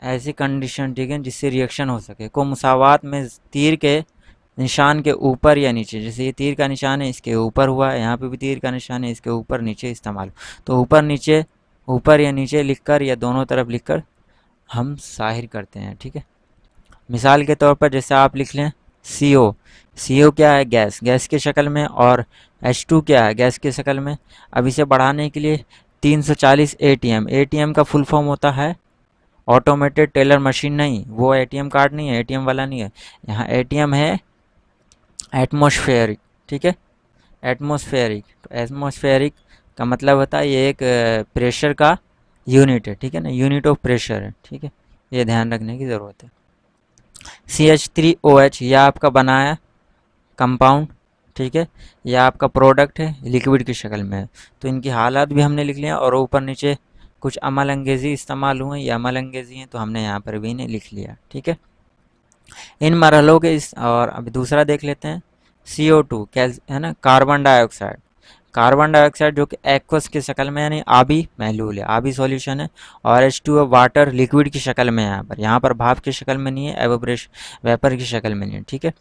Speaker 1: ऐसी कंडीशन, ठीक है, जिससे रिएक्शन हो सके, को मुसावात में तीर के निशान के ऊपर या नीचे, जैसे ये तीर का निशान है इसके ऊपर हुआ है, यहाँ पे भी तीर का निशान है इसके ऊपर नीचे इस्तेमाल, तो ऊपर नीचे, ऊपर या नीचे लिखकर या दोनों तरफ लिखकर हम ज़ाहिर करते हैं। ठीक है, मिसाल के तौर पर जैसे आप लिख लें CO। CO क्या है? गैस, गैस की शक्ल में। और H2 क्या है? गैस की शक्ल में। अब इसे बढ़ाने के लिए 340 ATM, ATM का फुल फॉर्म होता है ऑटोमेटेड टेलर मशीन। नहीं, वो ATM कार्ड नहीं है, ATM वाला नहीं है। यहाँ ATM है एटमॉस्फेरिक। ठीक है, एटमॉस्फेरिक, तो एटमॉस्फेरिक का मतलब होता है ये एक प्रेशर का यूनिट है। ठीक है ना, यूनिट ऑफ प्रेशर है। ठीक है, ये ध्यान रखने की ज़रूरत है। CH3OH यह आपका बनाया कंपाउंड। ठीक है, यह आपका प्रोडक्ट है, लिक्विड की शक्ल में है। तो इनकी हालत भी हमने लिख लिया और ऊपर नीचे कुछ अमल अंगेज़ी इस्तेमाल हुए, ये अमल अंगेज़ी हैं तो हमने यहाँ पर भी इन्हें लिख लिया। ठीक है, इन मरहलों के और अभी दूसरा देख लेते हैं। CO2 है ना, कार्बन डाइऑक्साइड। कार्बन डाइऑक्साइड जो कि एक्वस की शक्ल में यानी आबी महलूल है, आबी सॉल्यूशन है। और H2O वाटर लिक्विड की शक्ल में है, यहाँ पर भाप की शक्ल में नहीं है, एवोपरेशन वेपर की शक्ल में नहीं है। ठीक है,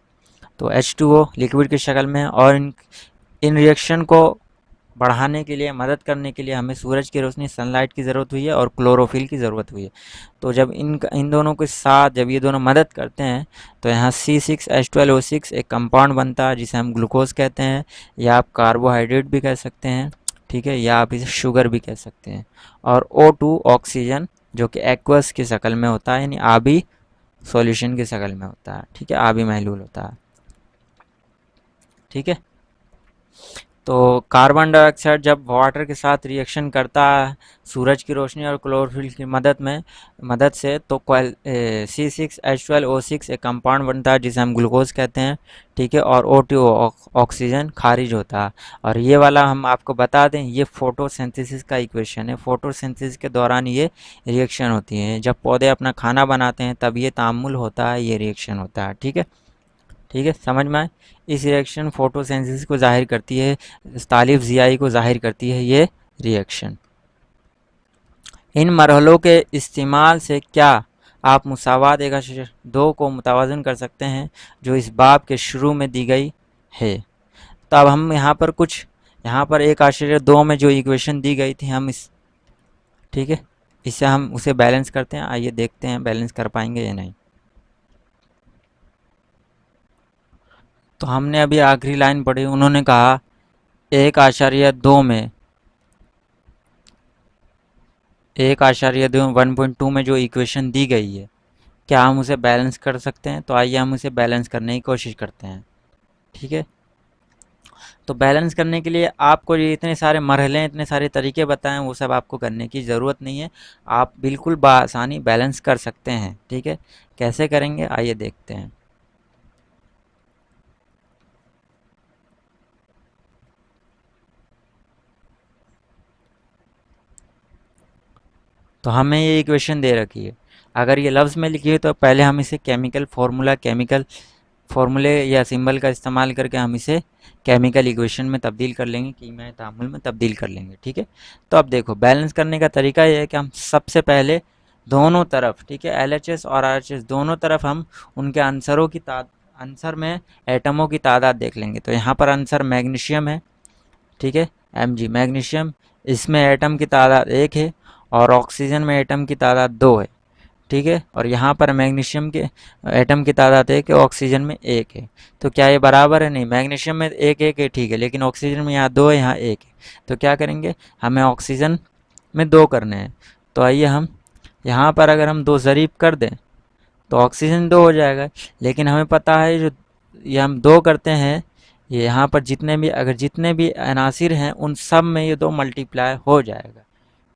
Speaker 1: तो H2O लिक्विड की शक्ल में है। और इन रिएक्शन को बढ़ाने के लिए, मदद करने के लिए हमें सूरज की रोशनी, सनलाइट की ज़रूरत हुई है और क्लोरोफिल की ज़रूरत हुई है। तो जब इन दोनों के साथ जब ये दोनों मदद करते हैं तो यहाँ C6H12O6 एक कंपाउंड बनता है जिसे हम ग्लूकोज कहते हैं, या आप कार्बोहाइड्रेट भी कह सकते हैं। ठीक है, या आप इसे शुगर भी कह सकते हैं। और O2 ऑक्सीजन जो कि एक्वस की शक्ल में होता है यानी आबी सॉल्यूशन की शक्ल में होता है। ठीक है, आबी महलूल होता है। ठीक है, तो कार्बन डाइऑक्साइड जब वाटर के साथ रिएक्शन करता है सूरज की रोशनी और क्लोरोफिल की मदद से, तो C6H12O6 एक कंपाउंड बनता है जिसे हम ग्लूकोज कहते हैं, ठीक है, और O2 ऑक्सीजन खारिज होता है। और ये वाला हम आपको बता दें, ये फोटोसिंथेसिस का इक्वेशन है। फोटोसिंथेसिस के दौरान ये रिएक्शन होती है, जब पौधे अपना खाना बनाते हैं तब ये तामुल होता है, ये रिएक्शन होता है, ठीक है। ठीक है, समझ में आए। इस रिएक्शन फोटोसिंथेसिस को जाहिर करती है, तालिफ ज़ियाई को जाहिर करती है ये रिएक्शन। इन मरहलों के इस्तेमाल से क्या आप मुसावात 1/2 को मुतवाज़न कर सकते हैं जो इस बाब के शुरू में दी गई है। तो अब हम यहाँ पर 1/2 में जो इक्वेशन दी गई थी, हम इस ठीक है, इससे हम उसे बैलेंस करते हैं। आइए देखते हैं बैलेंस कर पाएंगे या नहीं। तो हमने अभी आखिरी लाइन पढ़ी, उन्होंने कहा 1/2 में 1/2 में जो इक्वेशन दी गई है, क्या हम उसे बैलेंस कर सकते हैं? तो आइए हम उसे बैलेंस करने की कोशिश करते हैं, ठीक है। तो बैलेंस करने के लिए आपको ये इतने सारे मरहले, इतने सारे तरीके बताएं, वो सब आपको करने की ज़रूरत नहीं है। आप बिल्कुल बआसानी बैलेंस कर सकते हैं, ठीक है। कैसे करेंगे आइए देखते हैं। तो हमें ये इक्वेशन दे रखी है, अगर ये लफ्ज़ में लिखी है तो पहले हम इसे केमिकल फार्मूले या सिंबल का इस्तेमाल करके हम इसे केमिकल इक्वेशन में तब्दील कर लेंगे, कीमियाई तामुल में तब्दील कर लेंगे, ठीक है। तो अब देखो बैलेंस करने का तरीका ये है कि हम सबसे पहले दोनों तरफ, ठीक है, LHS और RHS दोनों तरफ हम उनके आंसर में एटमों की तादाद देख लेंगे। तो यहाँ पर आंसर मैग्नीशियम है, ठीक है, Mg मैग्नीशियम, इसमें एटम की तादाद 1 है और ऑक्सीजन में एटम की तादाद 2 है, ठीक है। और यहाँ पर मैग्नीशियम के एटम की तादाद 1 है, ऑक्सीजन में 1 है। तो क्या ये बराबर है? नहीं, मैग्नीशियम में 1 1 है, ठीक है, लेकिन ऑक्सीजन में यहाँ 2 है, यहाँ 1 है। तो क्या करेंगे, हमें ऑक्सीजन में 2 करने हैं। तो आइए हम यहाँ पर अगर हम 2 ज़रीब कर दें तो ऑक्सीजन 2 हो जाएगा। लेकिन हमें पता है जो ये हम 2 करते हैं, ये यहाँ पर जितने भी अनासिर हैं उन सब में ये 2 मल्टीप्लाई हो जाएगा,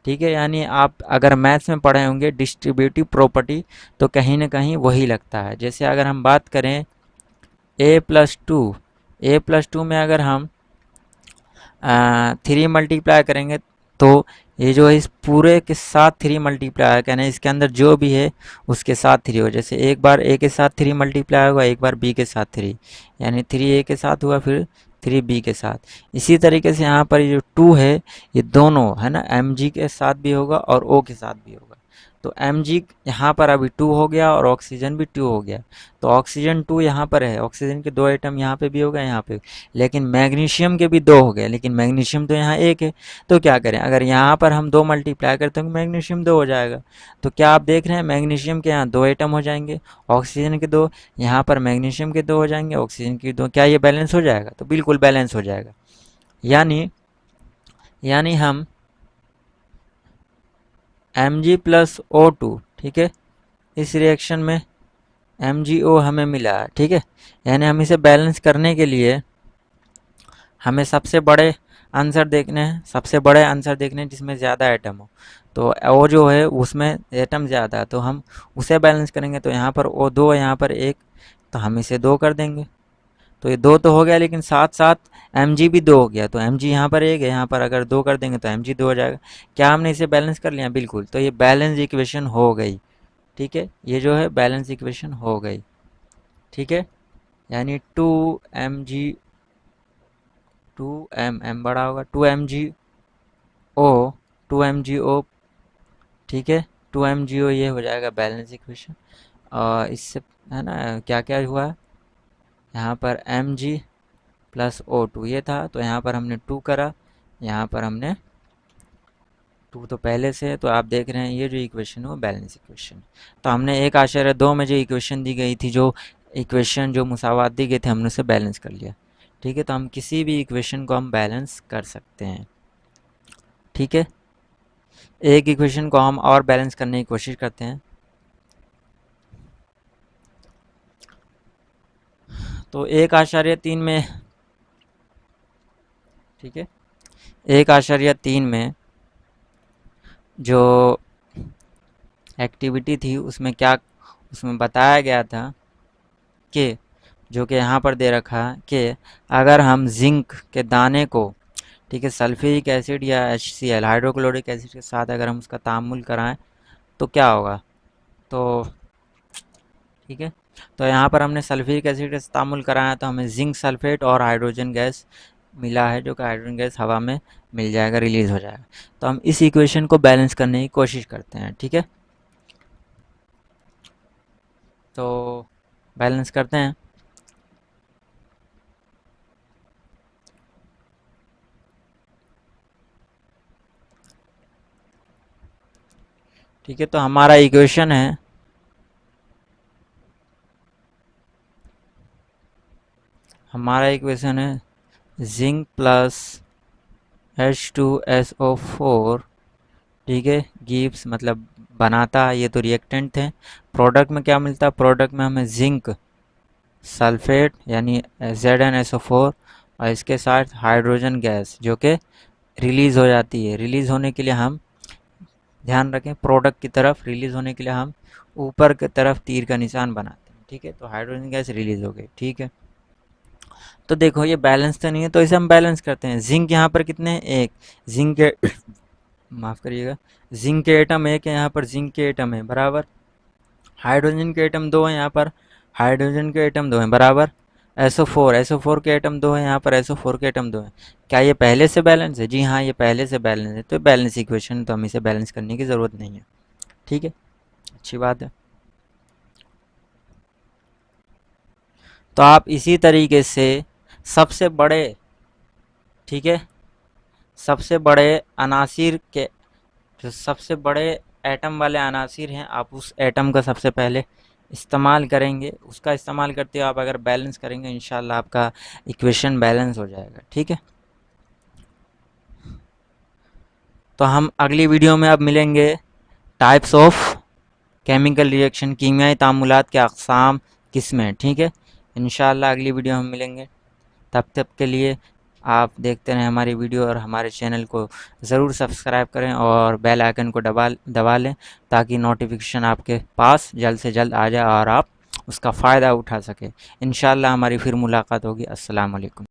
Speaker 1: ठीक है। यानी आप अगर मैथ्स में पढ़े होंगे डिस्ट्रीब्यूटिव प्रॉपर्टी, तो कहीं ना कहीं वही लगता है। जैसे अगर हम बात करें a+2 में अगर हम 3 मल्टीप्लाई करेंगे तो ये जो है इस पूरे के साथ 3 मल्टीप्लाई कहना है, इसके अंदर जो भी है उसके साथ 3 हो। जैसे एक बार a के साथ 3 मल्टीप्लाई होगा, एक बार b के साथ 3, यानी 3 a के साथ हुआ, फिर 3b के साथ। इसी तरीके से यहाँ पर ये जो 2 है, ये दोनों है ना mg के साथ भी होगा और o के साथ भी होगा। तो mg यहाँ पर अभी 2 हो गया और ऑक्सीजन भी 2 हो गया। तो ऑक्सीजन 2 यहाँ पर है, ऑक्सीजन के 2 एटम यहाँ पे भी हो गए, यहाँ पे, लेकिन मैग्नीशियम के भी 2 हो गए, लेकिन मैग्नीशियम तो यहाँ 1 है। तो क्या करें, अगर यहाँ पर हम 2 मल्टीप्लाई करते हैं तो मैग्नीशियम 2 हो जाएगा। तो क्या आप देख रहे हैं, मैग्नीशियम के यहाँ 2 एटम हो जाएंगे, ऑक्सीजन के 2, यहाँ पर मैग्नीशियम के 2 हो जाएंगे, ऑक्सीजन के 2। क्या ये बैलेंस हो जाएगा? तो बिल्कुल बैलेंस हो जाएगा। यानी हम Mg+O2, ठीक है, इस रिएक्शन में MgO हमें मिला है, ठीक है। यानी हम इसे बैलेंस करने के लिए हमें सबसे बड़े आंसर देखने हैं जिसमें ज़्यादा एटम हो। तो O जो है उसमें एटम ज़्यादा है, तो हम उसे बैलेंस करेंगे। तो यहाँ पर O2, यहाँ पर 1, तो हम इसे 2 कर देंगे। तो ये 2 तो हो गया, लेकिन साथ साथ Mg भी 2 हो गया। तो Mg यहाँ पर 1 है, यहाँ पर अगर 2 कर देंगे तो Mg 2 हो जाएगा। क्या हमने इसे बैलेंस कर लिया? बिल्कुल। तो ये बैलेंस इक्वेशन हो गई, ठीक है, ये जो है बैलेंस इक्वेशन हो गई, ठीक है। यानी 2 m बड़ा होगा 2 mgo, ठीक है, 2 mgo ये हो जाएगा बैलेंस इक्वेशन। और इससे है ना क्या क्या हुआ, यहाँ पर Mg+O2 ये था, तो यहाँ पर हमने 2 करा, यहाँ पर हमने 2 तो पहले से है, तो आप देख रहे हैं ये जो इक्वेशन है वो बैलेंस इक्वेशन। तो हमने 1/2 में जो इक्वेशन दी गई थी, जो मुसावात दी गई थी, हमने उसे बैलेंस कर लिया, ठीक है। तो हम किसी भी इक्वेशन को हम बैलेंस कर सकते हैं, ठीक है। एक इक्वेशन को हम और बैलेंस करने की कोशिश करते हैं। तो 1/3 में, ठीक है। 1.3 में जो एक्टिविटी थी उसमें क्या, उसमें बताया गया था कि जो कि यहाँ पर दे रखा है कि अगर हम जिंक के दाने को, ठीक है, सल्फ्यूरिक एसिड या HCl हाइड्रोक्लोरिक एसिड के साथ अगर हम उसका तामुल कराएं तो क्या होगा। तो ठीक है, तो यहाँ पर हमने सल्फ्यूरिक एसिड का तामुल कराया तो हमें जिंक सल्फेट और हाइड्रोजन गैस मिला है, जो कि हाइड्रोजन गैस हवा में मिल जाएगा, रिलीज हो जाएगा। तो हम इस इक्वेशन को बैलेंस करने की कोशिश करते हैं। ठीक है, तो बैलेंस करते हैं। ठीक है, तो हमारा इक्वेशन है जिंक प्लस H2SO4, ठीक है, गिव्स मतलब बनाता है, ये तो रिएक्टेंट थे। प्रोडक्ट में क्या मिलता है, प्रोडक्ट में हमें जिंक सल्फेट यानी ZnSO4 और इसके साथ हाइड्रोजन गैस जो कि रिलीज़ हो जाती है। रिलीज़ होने के लिए हम ध्यान रखें, प्रोडक्ट की तरफ रिलीज़ होने के लिए हम ऊपर की तरफ तीर का निशान बनाते हैं। ठीक है, तो हाइड्रोजन गैस रिलीज़ हो गई। ठीक है, तो देखो ये बैलेंस तो नहीं है, तो इसे हम बैलेंस करते हैं। जिंक यहाँ पर कितने हैं, एक जिंक के माफ़ करिएगा, जिंक के एटम एक है यहाँ पर, जिंक के एटम है बराबर, हाइड्रोजन के एटम दो हैं यहाँ पर, हाइड्रोजन के एटम दो हैं बराबर, SO4 के एटम दो हैं यहाँ पर, SO4 के एटम दो हैं। क्या ये पहले से बैलेंस है? जी हाँ, ये पहले से बैलेंस है, तो बैलेंस इक्वेशन, तो हम इसे बैलेंस करने की ज़रूरत नहीं है। ठीक है, अच्छी बात है। तो आप इसी तरीके से सबसे बड़े, ठीक है, सबसे बड़े अनासिर के, जो सबसे बड़े एटम वाले अनासिर हैं, आप उस एटम का सबसे पहले इस्तेमाल करेंगे। उसका इस्तेमाल करते हुए आप अगर बैलेंस करेंगे, इंशाल्लाह आपका इक्वेशन बैलेंस हो जाएगा। ठीक है, तो हम अगली वीडियो में अब मिलेंगे टाइप्स ऑफ केमिकल रिएक्शन, कीमियाई तामुलात के अक़साम किस्में। ठीक है, इंशाल्लाह अगली वीडियो में मिलेंगे। तब तक के लिए आप देखते रहें हमारी वीडियो और हमारे चैनल को ज़रूर सब्सक्राइब करें और बेल आइकन को दबा लें, ताकि नोटिफिकेशन आपके पास जल्द से जल्द आ जाए और आप उसका फ़ायदा उठा सकें। इंशाल्लाह हमारी फिर मुलाकात होगी। अस्सलाम वालेकुम।